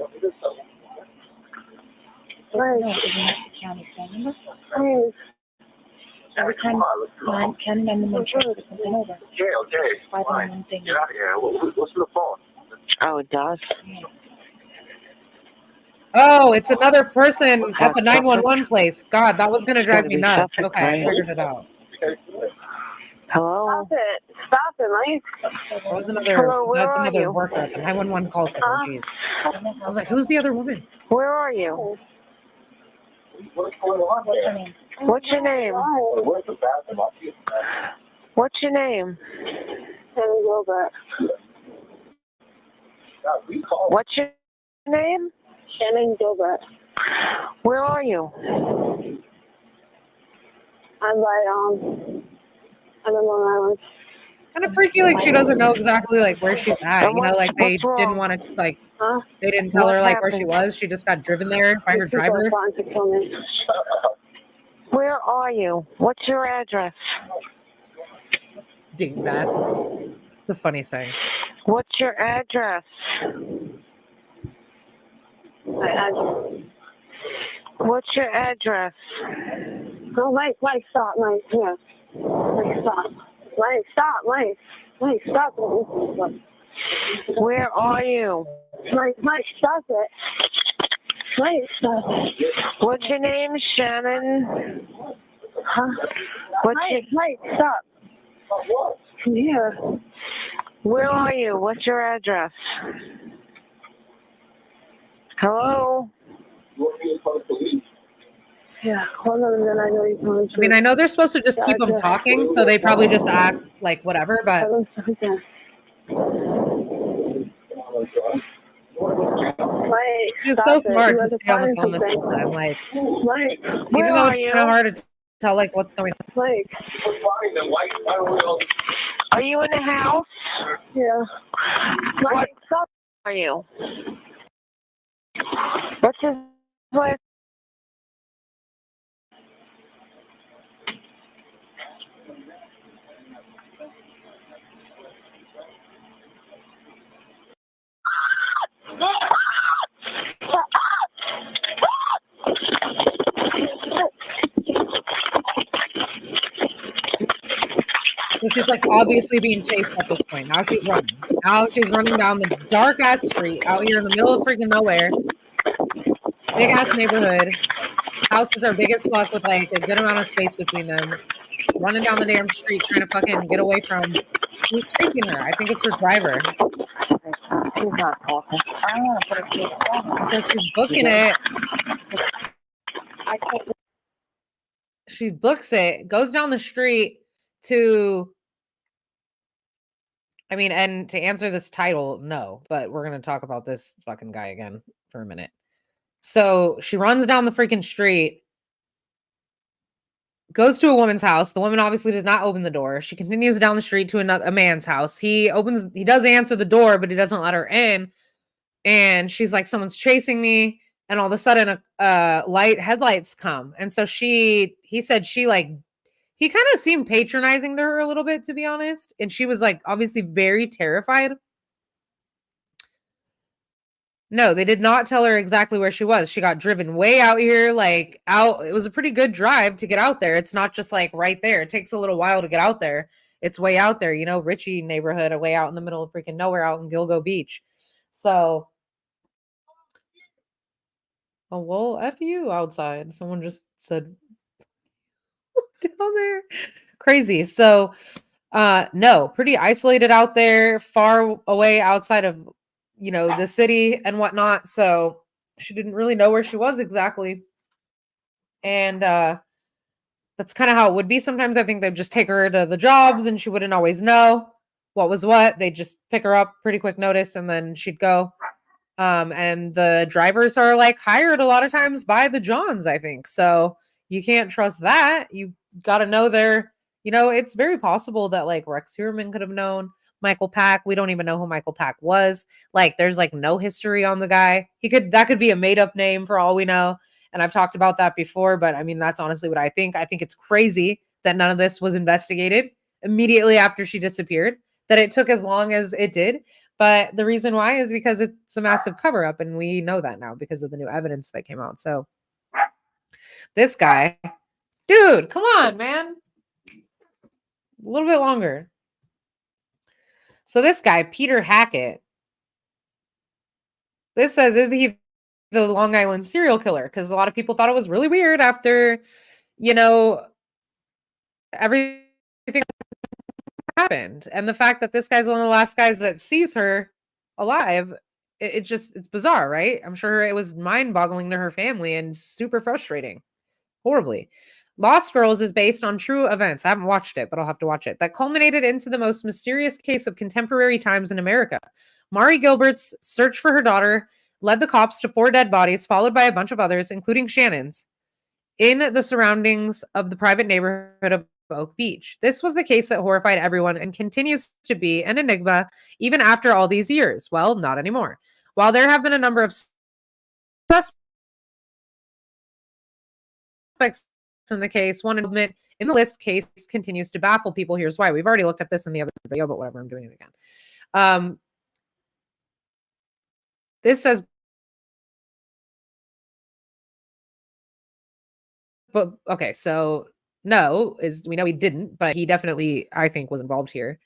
D: Please.
E: Every time Ken and the tries to put something over.
F: Yeah, okay.
E: Why the
F: Fine.
E: one thing?
F: Get out of here. What's the phone?
G: Oh, it does?
A: Oh, it's another person at the 911 place. God, that was gonna drive me
G: be
A: nuts.
G: Suffolk,
A: Okay, I
G: right?
A: figured it out.
G: Hello?
D: Stop it. Stop it, Lace.
A: That was another.
G: Hello, where
A: That's
G: are
A: another
G: you?
A: worker at the 911 call center. Jeez. I was like, who's the other woman?
G: Where are you?
F: What's going on
E: What's her
F: there?
E: name?
G: What's your name?
D: Why?
F: Where's the bathroom? I'll see you.
G: What's your name?
D: Shannon Gilbert.
F: God, we called.
G: What's your name?
D: Shannon Gilbert.
G: Where are you?
D: I'm by, I'm in Long Island.
A: Kind of freaky, like she doesn't know exactly like where she's at.
G: And
A: You know, like they
G: what's wrong?
A: didn't want to like
D: Huh?
A: they didn't tell
G: What
A: her like where she
G: happened?
A: was. She just got driven there by her
D: These people are
A: driver.
D: trying to kill me.
G: Where are you? What's your address?
A: Dingbat. It's a funny saying.
G: What's your address? What's your address?
D: Oh, Mike, stop, Mike. Here. Mike, stop. Mike, stop, Mike. Mike, stop it.
G: Where are you?
D: Mike, stop it. Mike, stop it.
G: What's your name, Shannon?
D: Huh?
G: What's
D: Mike, stop. Come here.
G: Where are you? What's your address? Hello?
F: You want me to call the police?
D: Yeah, hold on, and then I know you're coming to.
A: I mean, I know they're supposed to just keep them talking, so they probably just ask like whatever. But
D: Okay.
A: She was so smart to stay on the phone this whole time. Like,
G: Where
A: even though
G: are
A: it's
G: you?
A: kind of hard to tell, like, what's going on.
G: Mike, are you in the house?
C: Yeah.
G: What song are you? What's his last?
A: So she's like obviously being chased at this point. Now she's running. Now she's running down the dark ass street out here in the middle of freaking nowhere. Big ass neighborhood. Houses are big as fuck with like a good amount of space between them. Running down the damn street trying to fucking get away from who's chasing her. I think it's her driver.
G: He's not talking. I want to put a key on.
A: So she's booking it.
G: I can't.
A: She books it, goes down the street to, I mean, and to answer this title, no, but we're going to talk about this fucking guy again for a minute. So she runs down the freaking street, goes to a woman's house. The woman obviously does not open the door. She continues down the street to a man's house. He does answer the door, but he doesn't let her in. And she's like, someone's chasing me. And all of a sudden headlights come. And so he said he kind of seemed patronizing to her a little bit, to be honest. And she was like, obviously very terrified. No, they did not tell her exactly where she was. She got driven way out here, like out. It was a pretty good drive to get out there. It's not just like right there. It takes a little while to get out there. It's way out there, Richie neighborhood, way out in the middle of freaking nowhere out in Gilgo Beach. So, oh, well, F you outside. Someone just said down there. Crazy. So, no, pretty isolated out there, far away outside of the city and whatnot. So she didn't really know where she was exactly. And that's kind of how it would be. Sometimes I think they'd just take her to the jobs and she wouldn't always know what was what. They'd just pick her up pretty quick notice and then she'd go. And the drivers are like hired a lot of times by the Johns, I think. So you can't trust that. You got to know it's very possible that like Rex Heuermann could have known Michael Pack. We don't even know who Michael Pack was. Like there's like no history on the guy. That could be a made up name for all we know. And I've talked about that before, but I mean, that's honestly what I think. I think it's crazy that none of this was investigated immediately after she disappeared, that it took as long as it did. But the reason why is because it's a massive cover up. And we know that now because of the new evidence that came out. So this guy, dude, come on, man. A little bit longer. So this guy, Peter Hackett, this says, is he the Long Island serial killer? Because a lot of people thought it was really weird after, everything happened. And the fact that this guy's one of the last guys that sees her alive, it's bizarre, right? I'm sure it was mind-boggling to her family and super frustrating. Horribly. Lost Girls is based on true events. I haven't watched it, but I'll have to watch it. That culminated into the most mysterious case of contemporary times in America. Mari Gilbert's search for her daughter led the cops to 4 dead bodies, followed by a bunch of others, including Shannon's, in the surroundings of the private neighborhood of Oak Beach. This was the case that horrified everyone and continues to be an enigma even after all these years. Well, not anymore. While there have been a number of suspects in the case, one involvement in the list case continues to baffle people. Here's why. We've already looked at this in the other video, but whatever, I'm doing it again. This says, but okay, so no, we know he didn't, but he definitely, I think, was involved here.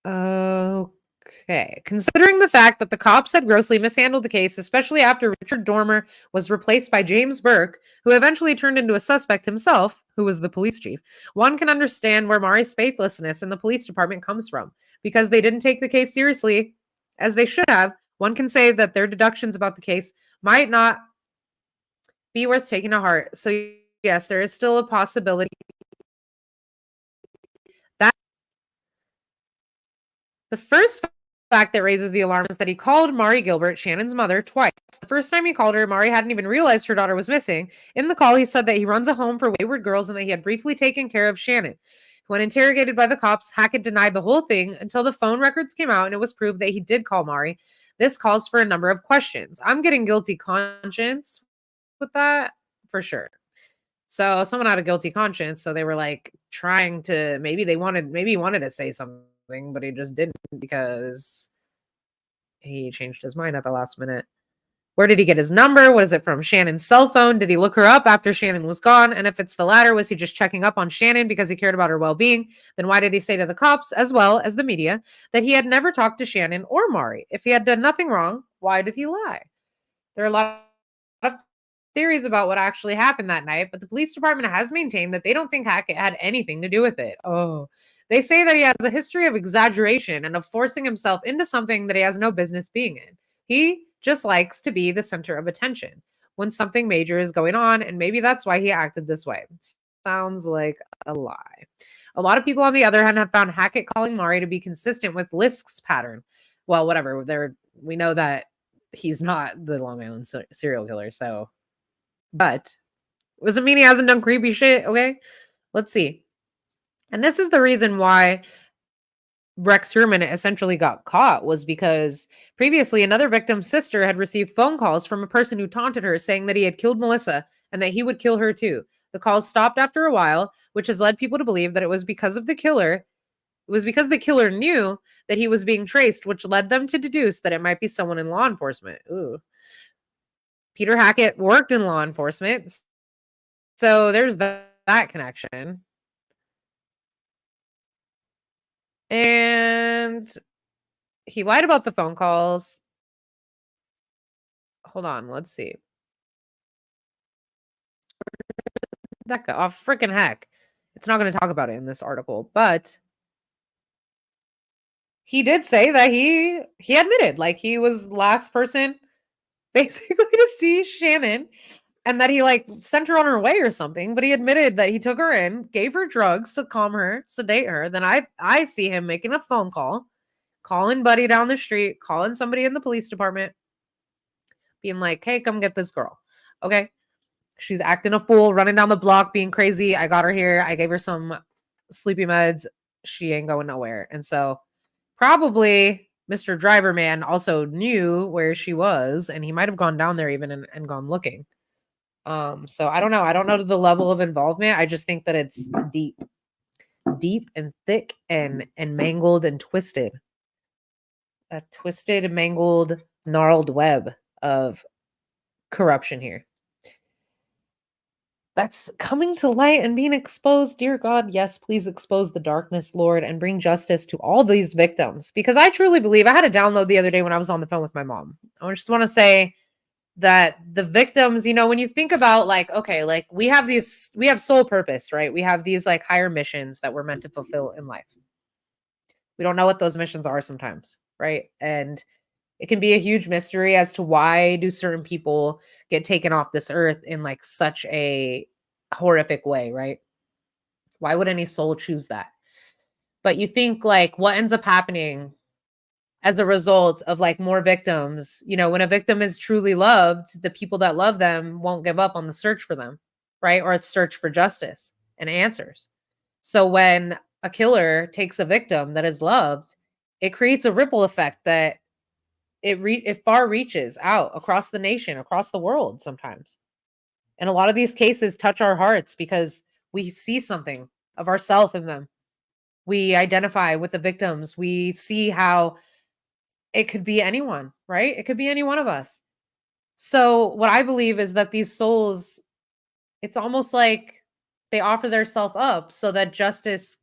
A: Okay. Considering the fact that the cops had grossly mishandled the case, especially after Richard Dormer was replaced by James Burke, who eventually turned into a suspect himself, who was the police chief, one can understand where Mari's faithlessness in the police department comes from. Because they didn't take the case seriously as they should have, one can say that their deductions about the case might not be worth taking to heart. So yes, there is still a possibility that the first fact that raises the alarm is that he called Mari Gilbert, Shannon's mother, twice. The first time he called her, Mari hadn't even realized her daughter was missing. In the call, he said that he runs a home for wayward girls and that he had briefly taken care of Shannon. When interrogated by the cops, Hackett denied the whole thing until the phone records came out and it was proved that he did call Mari. This calls for a number of questions. I'm getting guilty conscience with that for sure. So someone had a guilty conscience, so they were like trying to, maybe he wanted to say something, but he just didn't because he changed his mind at the last minute. Where did he get his number? What is it from? Shannon's cell phone? Did he look her up after Shannon was gone? And if it's the latter, was he just checking up on Shannon because he cared about her well-being? Then why did he say to the cops, as well as the media, that he had never talked to Shannon or Mari? If he had done nothing wrong, why did he lie? There are a lot of theories about what actually happened that night, but the police department has maintained that they don't think Hackett had anything to do with it. Oh, they say that he has a history of exaggeration and of forcing himself into something that he has no business being in. He just likes to be the center of attention when something major is going on, and maybe that's why he acted this way. Sounds like a lie. A lot of people, on the other hand, have found Hackett calling Mari to be consistent with Lisk's pattern. Well, whatever. We know that he's not the Long Island serial killer, so. But doesn't mean he hasn't done creepy shit, okay? Let's see. And this is the reason why Rex Heuermann essentially got caught, was because previously another victim's sister had received phone calls from a person who taunted her saying that he had killed Melissa and that he would kill her too. The calls stopped after a while, which has led people to believe that it was because the killer knew that he was being traced, which led them to deduce that it might be someone in law enforcement. Ooh. Peter Hackett worked in law enforcement, so there's that connection. And he lied about the phone calls. Hold on, let's see. That guy, oh, freaking heck. It's not going to talk about it in this article, but he did say that he admitted, like, he was the last person basically to see Shannon, and that he like sent her on her way or something, but he admitted that he took her in, gave her drugs to calm her, sedate her. Then I see him making a phone call, calling Buddy down the street, calling somebody in the police department, being like, hey, come get this girl. Okay. She's acting a fool, running down the block, being crazy. I got her here. I gave her some sleepy meds. She ain't going nowhere. And so probably Mr. Driver Man also knew where she was, and he might have gone down there even and gone looking. So I don't know. I don't know the level of involvement. I just think that it's deep and thick and mangled and twisted. A twisted, mangled, gnarled web of corruption here. That's coming to light and being exposed. Dear God, yes, please expose the darkness, Lord, and bring justice to all these victims. Because I truly believe, I had a download the other day when I was on the phone with my mom. I just want to say that the victims, you know, when you think about like, okay, like we have soul purpose, right? We have these like higher missions that we're meant to fulfill in life. We don't know what those missions are sometimes, right? And it can be a huge mystery as to why do certain people get taken off this earth in like such a horrific way, right? Why would any soul choose that? But you think like what ends up happening as a result of like more victims, you know, when a victim is truly loved, the people that love them won't give up on the search for them, right? Or search for justice and answers. So when a killer takes a victim that is loved, it creates a ripple effect that it far reaches out across the nation, across the world sometimes. And a lot of these cases touch our hearts because we see something of ourselves in them. We identify with the victims. We see how it could be anyone, right? It could be any one of us. So what I believe is that these souls, it's almost like they offer their self up so that justice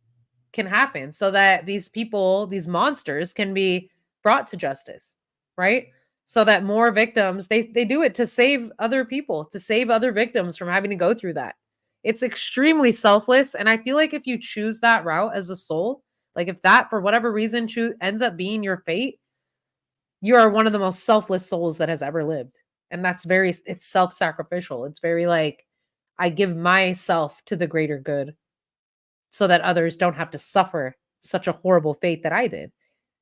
A: can happen, so that these people, these monsters can be brought to justice, right? So that more victims, they do it to save other people, to save other victims from having to go through that. It's extremely selfless. And I feel like if you choose that route as a soul, like if that for whatever reason ends up being your fate, you are one of the most selfless souls that has ever lived. And it's self-sacrificial. It's very like, I give myself to the greater good so that others don't have to suffer such a horrible fate that I did.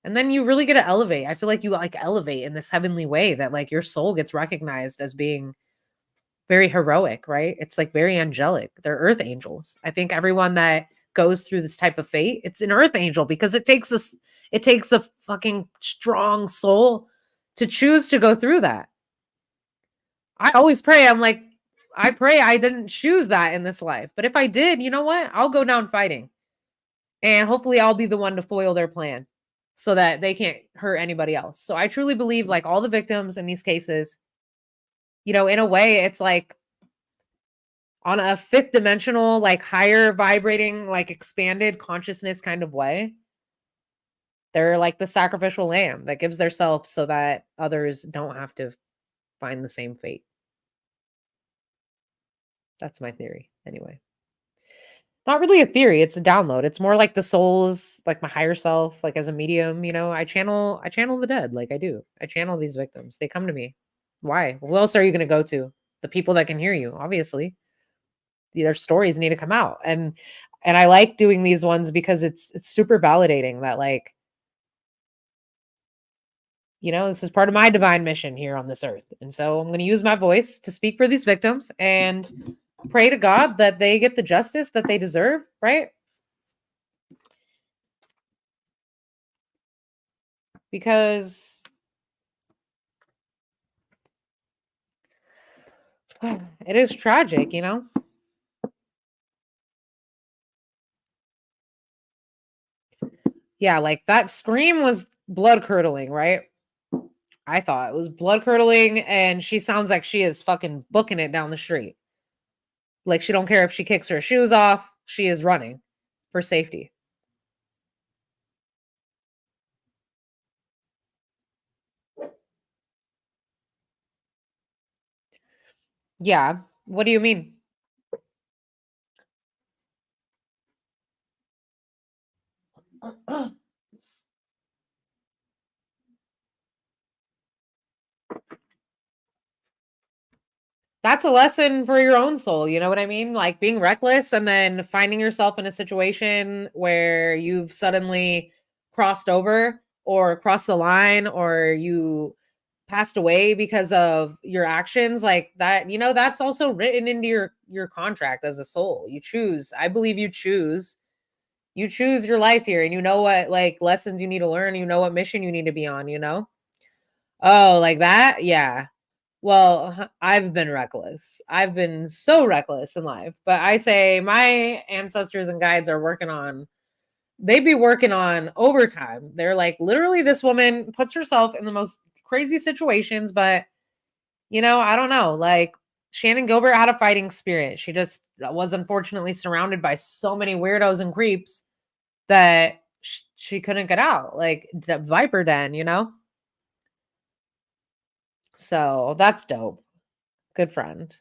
A: And then you really get to elevate. I feel like you like elevate in this heavenly way that like your soul gets recognized as being very heroic, right? It's like very angelic. They're earth angels. I think everyone that goes through this type of fate, it's an earth angel because it takes a fucking strong soul to choose to go through that. I always pray. I'm like, I pray I didn't choose that in this life. But if I did, you know what? I'll go down fighting. And hopefully I'll be the one to foil their plan so that they can't hurt anybody else. So I truly believe like all the victims in these cases, you know, in a way, it's like on a fifth dimensional, like higher vibrating, like expanded consciousness kind of way. They're like the sacrificial lamb that gives their self so that others don't have to find the same fate. That's my theory anyway. Not really a theory, it's a download. It's more like the souls, like my higher self, like as a medium, you know, I channel the dead, like I do. I channel these victims. They come to me. Why? Who else are you going to go to? The people that can hear you, obviously. Their stories need to come out. And I like doing these ones because it's super validating that like, you know, this is part of my divine mission here on this earth. And so I'm going to use my voice to speak for these victims and pray to God that they get the justice that they deserve, right? Because it is tragic, you know? Yeah, like that scream was blood curdling, right? I thought it was blood curdling, and she sounds like she is fucking booking it down the street. Like she don't care if she kicks her shoes off, she is running for safety. Yeah. What do you mean? That's a lesson for your own soul, you know what I mean? Like being reckless and then finding yourself in a situation where you've suddenly crossed over or crossed the line or you passed away because of your actions like that, you know, that's also written into your contract as a soul. You choose. I believe you choose your life here, and you know what like lessons you need to learn, you know what mission you need to be on, you know? Oh, like that? Yeah. Well, I've been reckless. I've been so reckless in life. But I say my ancestors and guides are they be working on overtime. They're like, literally, this woman puts herself in the most crazy situations. But, you know, I don't know. Like, Shannon Gilbert had a fighting spirit. She just was unfortunately surrounded by so many weirdos and creeps that she couldn't get out. Like, the Viper Den, you know? So that's dope. Good friend.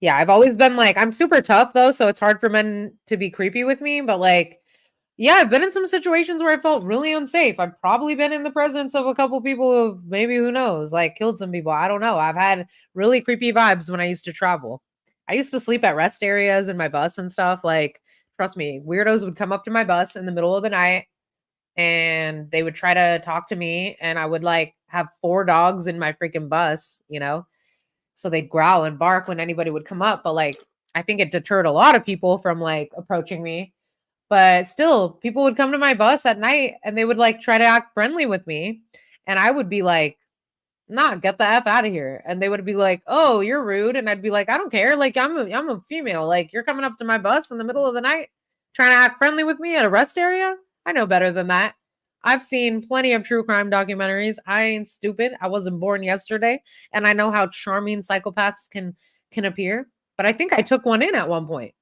A: Yeah, I've always been like, I'm super tough though, so it's hard for men to be creepy with me. But like, yeah, I've been in some situations where I felt really unsafe. I've probably been in the presence of a couple people who maybe, who knows, like killed some people. I don't know. I've had really creepy vibes when I used to travel. I used to sleep at rest areas in my bus and stuff. Like, trust me, weirdos would come up to my bus in the middle of the night and they would try to talk to me. And I would like have 4 dogs in my freaking bus, you know? So they'd growl and bark when anybody would come up. But like, I think it deterred a lot of people from like approaching me. But still, people would come to my bus at night and they would like try to act friendly with me. And I would be like, nah, get the F out of here. And they would be like, oh, you're rude. And I'd be like, I don't care. Like, I'm a female. Like, you're coming up to my bus in the middle of the night trying to act friendly with me at a rest area. I know better than that. I've seen plenty of true crime documentaries. I ain't stupid. I wasn't born yesterday, and I know how charming psychopaths can appear. But I think I took one in at one point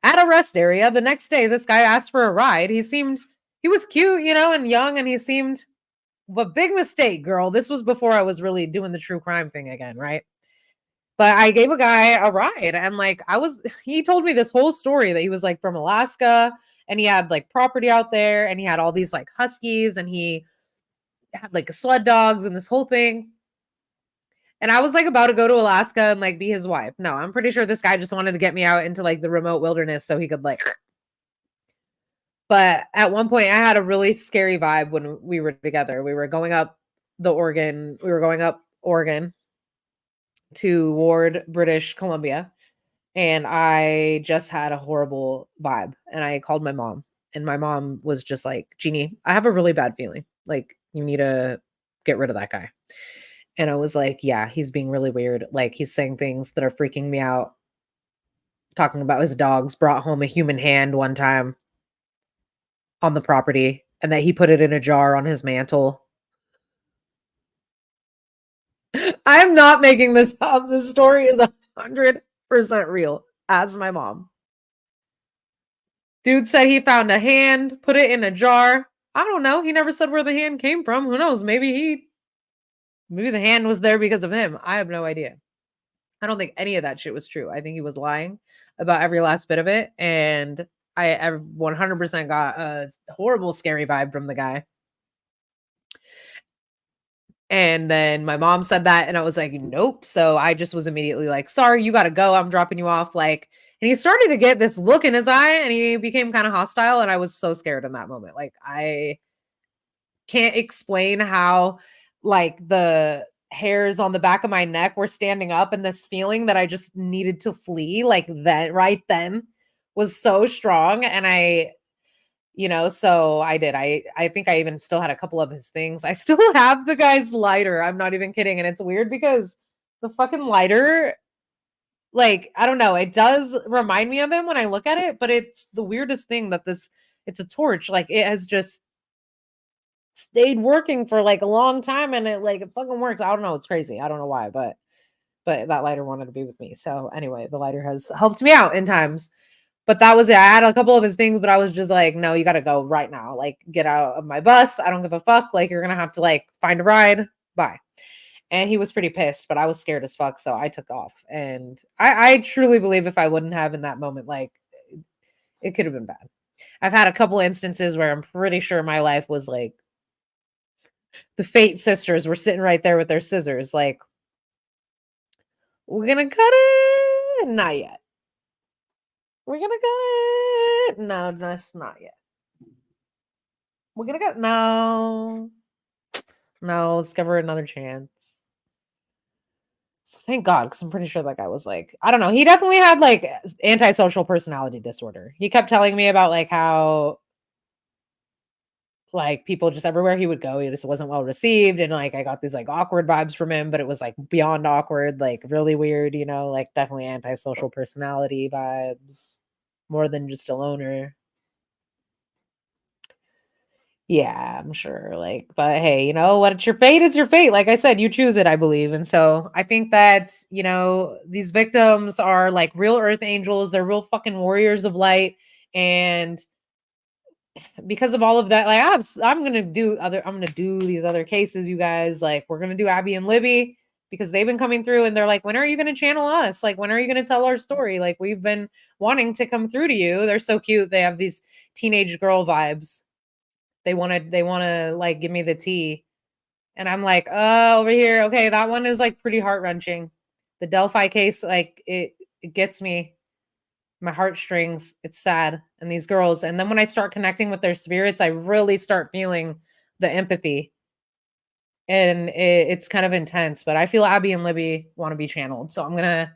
A: at a rest area. The next day, this guy asked for a ride. He was cute, you know, and young, and he seemed, but big mistake, girl. This was before I was really doing the true crime thing again, right? But I gave a guy a ride, and like he told me this whole story that he was like from Alaska and he had like property out there and he had all these like huskies and he had like sled dogs and this whole thing. And I was like about to go to Alaska and like be his wife. No, I'm pretty sure this guy just wanted to get me out into like the remote wilderness so he could like. But at one point I had a really scary vibe when we were together. We were going up Oregon toward British Columbia, and I just had a horrible vibe, and I called my mom, and my mom was just like, "Jeannie, I have a really bad feeling. Like, you need to get rid of that guy." And I was like, "Yeah, he's being really weird. Like, he's saying things that are freaking me out, talking about his dogs brought home a human hand one time on the property and that he put it in a jar on his mantle." I'm not making this up. This story is 100% real. Ask my mom. Dude said he found a hand, put it in a jar. I don't know. He never said where the hand came from. Who knows? Maybe the hand was there because of him. I have no idea. I don't think any of that shit was true. I think he was lying about every last bit of it. And I 100% got a horrible, scary vibe from the guy. And then my mom said that, and I was like, nope. So I just was immediately like, sorry, you got to go. I'm dropping you off. Like, and he started to get this look in his eye, and he became kind of hostile. And I was so scared in that moment. Like, I can't explain how, like, the hairs on the back of my neck were standing up, and this feeling that I just needed to flee, like, that right then was so strong. And so I did. I think I even still had a couple of his things. I still have the guy's lighter. I'm not even kidding. And it's weird because the fucking lighter, like, I don't know, it does remind me of him when I look at it, but it's the weirdest thing that it's a torch. Like, it has just stayed working for like a long time, and it fucking works. I don't know. It's crazy. I don't know why, but that lighter wanted to be with me. So anyway, the lighter has helped me out in times. But that was it. I had a couple of his things, but I was just like, no, you got to go right now. Like, get out of my bus. I don't give a fuck. Like, you're going to have to, like, find a ride. Bye. And he was pretty pissed, but I was scared as fuck. So I took off. And I truly believe if I wouldn't have in that moment, like, it could have been bad. I've had a couple instances where I'm pretty sure my life was like, the Fate sisters were sitting right there with their scissors. Like, we're going to cut it. Not yet. We're gonna cut it. No, that's not yet. We're gonna cut. No, let's give her another chance. So thank God, because I'm pretty sure that guy was like, I don't know. He definitely had like antisocial personality disorder. He kept telling me about like how like people just everywhere he would go, he just wasn't well received, and like I got these like awkward vibes from him, but it was like beyond awkward, like really weird, like definitely antisocial personality vibes, more than just a loner. Yeah, I'm sure. Like, but hey, you know what? It's your fate. It's your fate. Like I said, you choose it, I believe. And so I think that, these victims are like real earth angels. They're real fucking warriors of light. And because of all of that, like I'm gonna do these other cases, you guys. Like, we're gonna do Abby and Libby because they've been coming through and they're like, when are you gonna channel us? Like, when are you gonna tell our story? Like, we've been wanting to come through to you. They're so cute. They have these teenage girl vibes. They want to like give me the tea. And I'm like, oh, over here. Okay, that one is like pretty heart-wrenching. The Delphi case, like it gets me, my heartstrings. It's sad. And these girls. And then when I start connecting with their spirits, I really start feeling the empathy. And it's kind of intense. But I feel Abby and Libby want to be channeled. So I'm gonna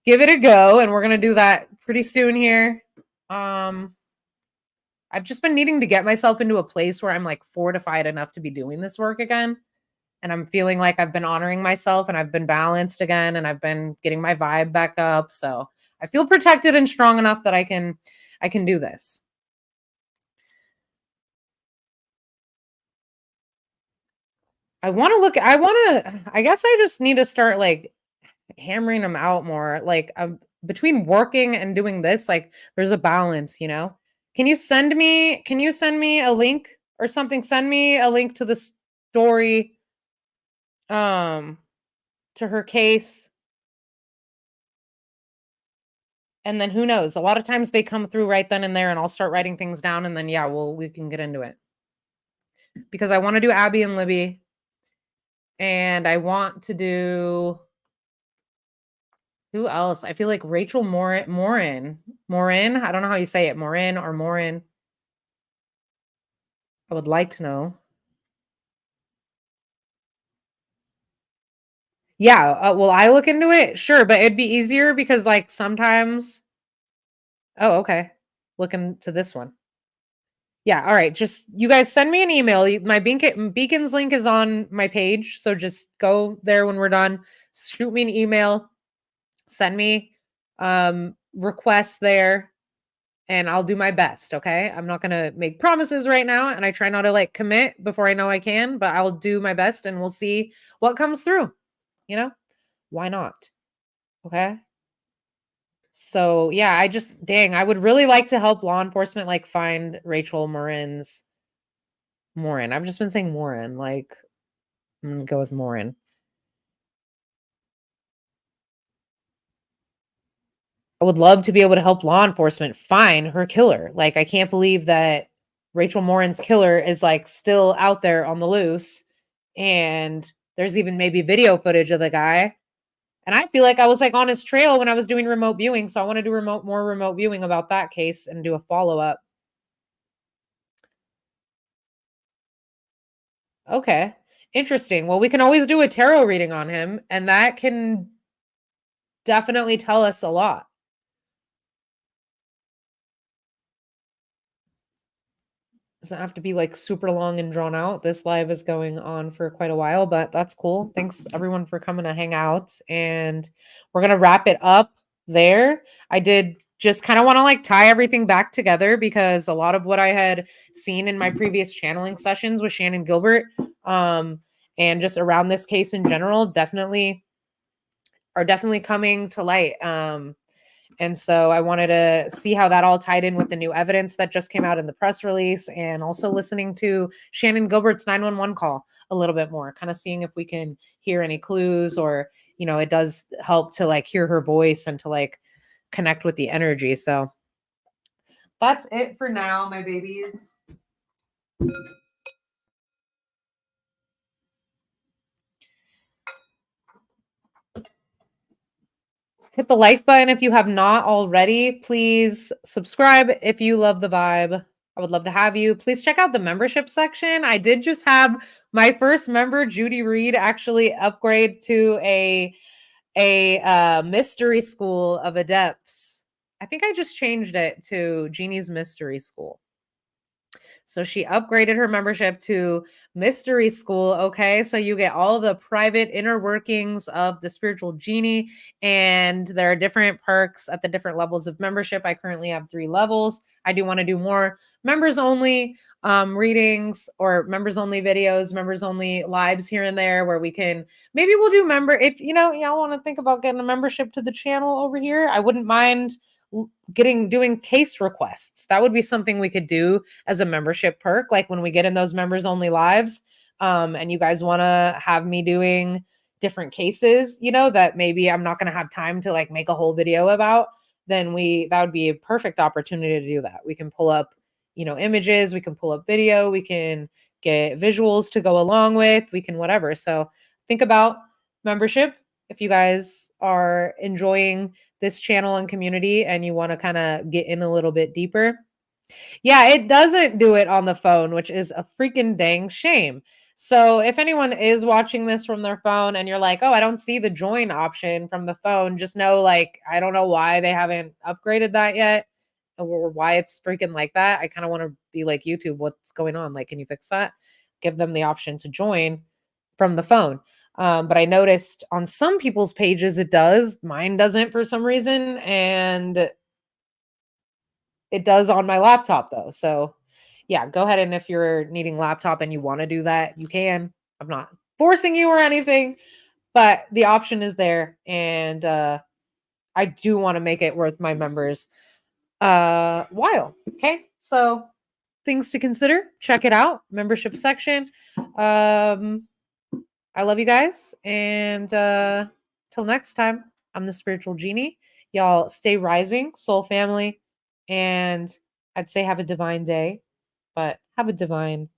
A: give it a go. And we're gonna do that pretty soon here. I've just been needing to get myself into a place where I'm like fortified enough to be doing this work again. And I'm feeling like I've been honoring myself and I've been balanced again and I've been getting my vibe back up. So I feel protected and strong enough that I can do this. I guess I just need to start like hammering them out more. Like between working and doing this, like there's a balance, Can you send me a link or something? Send me a link to the story, to her case. And then who knows? A lot of times they come through right then and there, and I'll start writing things down, and then we can get into it. Because I want to do Abby and Libby. And I want to do who else? I feel like Rachel Morin. I don't know how you say it, Morin or Morin. I would like to know. Yeah, will I look into it? Sure, but it'd be easier because, like, sometimes oh, okay. Look into this one. Yeah, all right, just you guys send me an email. My Beacons link is on my page, so just go there when we're done. Shoot me an email. Send me requests there, and I'll do my best, okay? I'm not gonna make promises right now, and I try not to, like, commit before I know I can, but I'll do my best, and we'll see what comes through, you know? Why not? Okay? So, yeah, dang, I would really like to help law enforcement, like, find Rachel Morin. I've just been saying Morin, like, I'm gonna go with Morin. I would love to be able to help law enforcement find her killer. Like, I can't believe that Rachel Morin's killer is, like, still out there on the loose, and there's even maybe video footage of the guy, and I feel like I was, like, on his trail when I was doing remote viewing, so I wanna do more remote viewing about that case and do a follow-up. Okay, interesting. Well, we can always do a tarot reading on him, and that can definitely tell us a lot. Doesn't have to be, like, super long and drawn out. This live is going on for quite a while, but that's cool. Thanks everyone for coming to hang out, and we're gonna wrap it up there. I did just kind of want to, like, tie everything back together because a lot of what I had seen in my previous channeling sessions with Shannon Gilbert, and just around this case in general, definitely coming to light. And so I wanted to see how that all tied in with the new evidence that just came out in the press release, and also listening to Shannon Gilbert's 911 call a little bit more, kind of seeing if we can hear any clues, or, it does help to, like, hear her voice and to, like, connect with the energy. So that's it for now, my babies. Hit the like button if you have not already. Please subscribe if you love the vibe. I would love to have you. Please check out the membership section. I did just have my first member, Judy Reed, actually upgrade to a mystery school of adepts. I think I just changed it to Jeannie's Mystery School. So she upgraded her membership to Mystery School. Okay. So you get all the private inner workings of the spiritual genie, and there are different perks at the different levels of membership. I currently have 3 levels. I do want to do more members only readings, or members only videos, members only lives here and there, where we can, maybe we'll do if y'all want to think about getting a membership to the channel over here. I wouldn't mind doing case requests. That would be something we could do as a membership perk, like when we get in those members only lives, and you guys want to have me doing different cases, that maybe I'm not going to have time to, like, make a whole video about, then that would be a perfect opportunity to do that. We can pull up, images, we can pull up video, we can get visuals to go along with, we can whatever. So think about membership if you guys are enjoying this channel and community and you want to kind of get in a little bit deeper. Yeah, it doesn't do it on the phone, which is a freaking dang shame. So if anyone is watching this from their phone and you're like, oh, I don't see the join option from the phone, just know, like, I don't know why they haven't upgraded that yet, or why it's freaking like that. I kind of want to be like, YouTube, what's going on? Like, can you fix that? Give them the option to join from the phone. But I noticed on some people's pages it does. Mine doesn't for some reason. And it does on my laptop though. So yeah, go ahead, and if you're needing laptop and you want to do that, you can. I'm not forcing you or anything, but the option is there. And I do want to make it worth my members while. Okay. So things to consider. Check it out. Membership section. I love you guys. And till next time, I'm the Spiritual Genie. Y'all stay rising, soul family. And I'd say have a divine day, but have a divine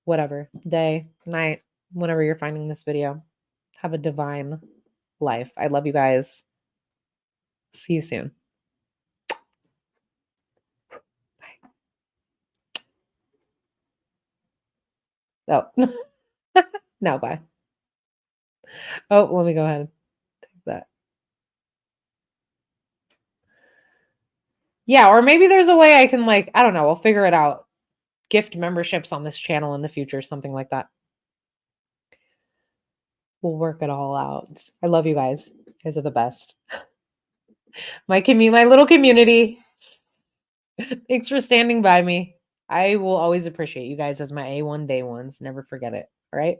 A: whatever day, night, whenever you're finding this video. Have a divine life. I love you guys. See you soon. Oh, no, bye. Oh, let me go ahead and take that. Yeah, or maybe there's a way I can, like, I don't know, I'll figure it out. Gift memberships on this channel in the future, something like that. We'll work it all out. I love you guys. You guys are the best. My little community. Thanks for standing by me. I will always appreciate you guys as my A1 day ones. Never forget it. All right.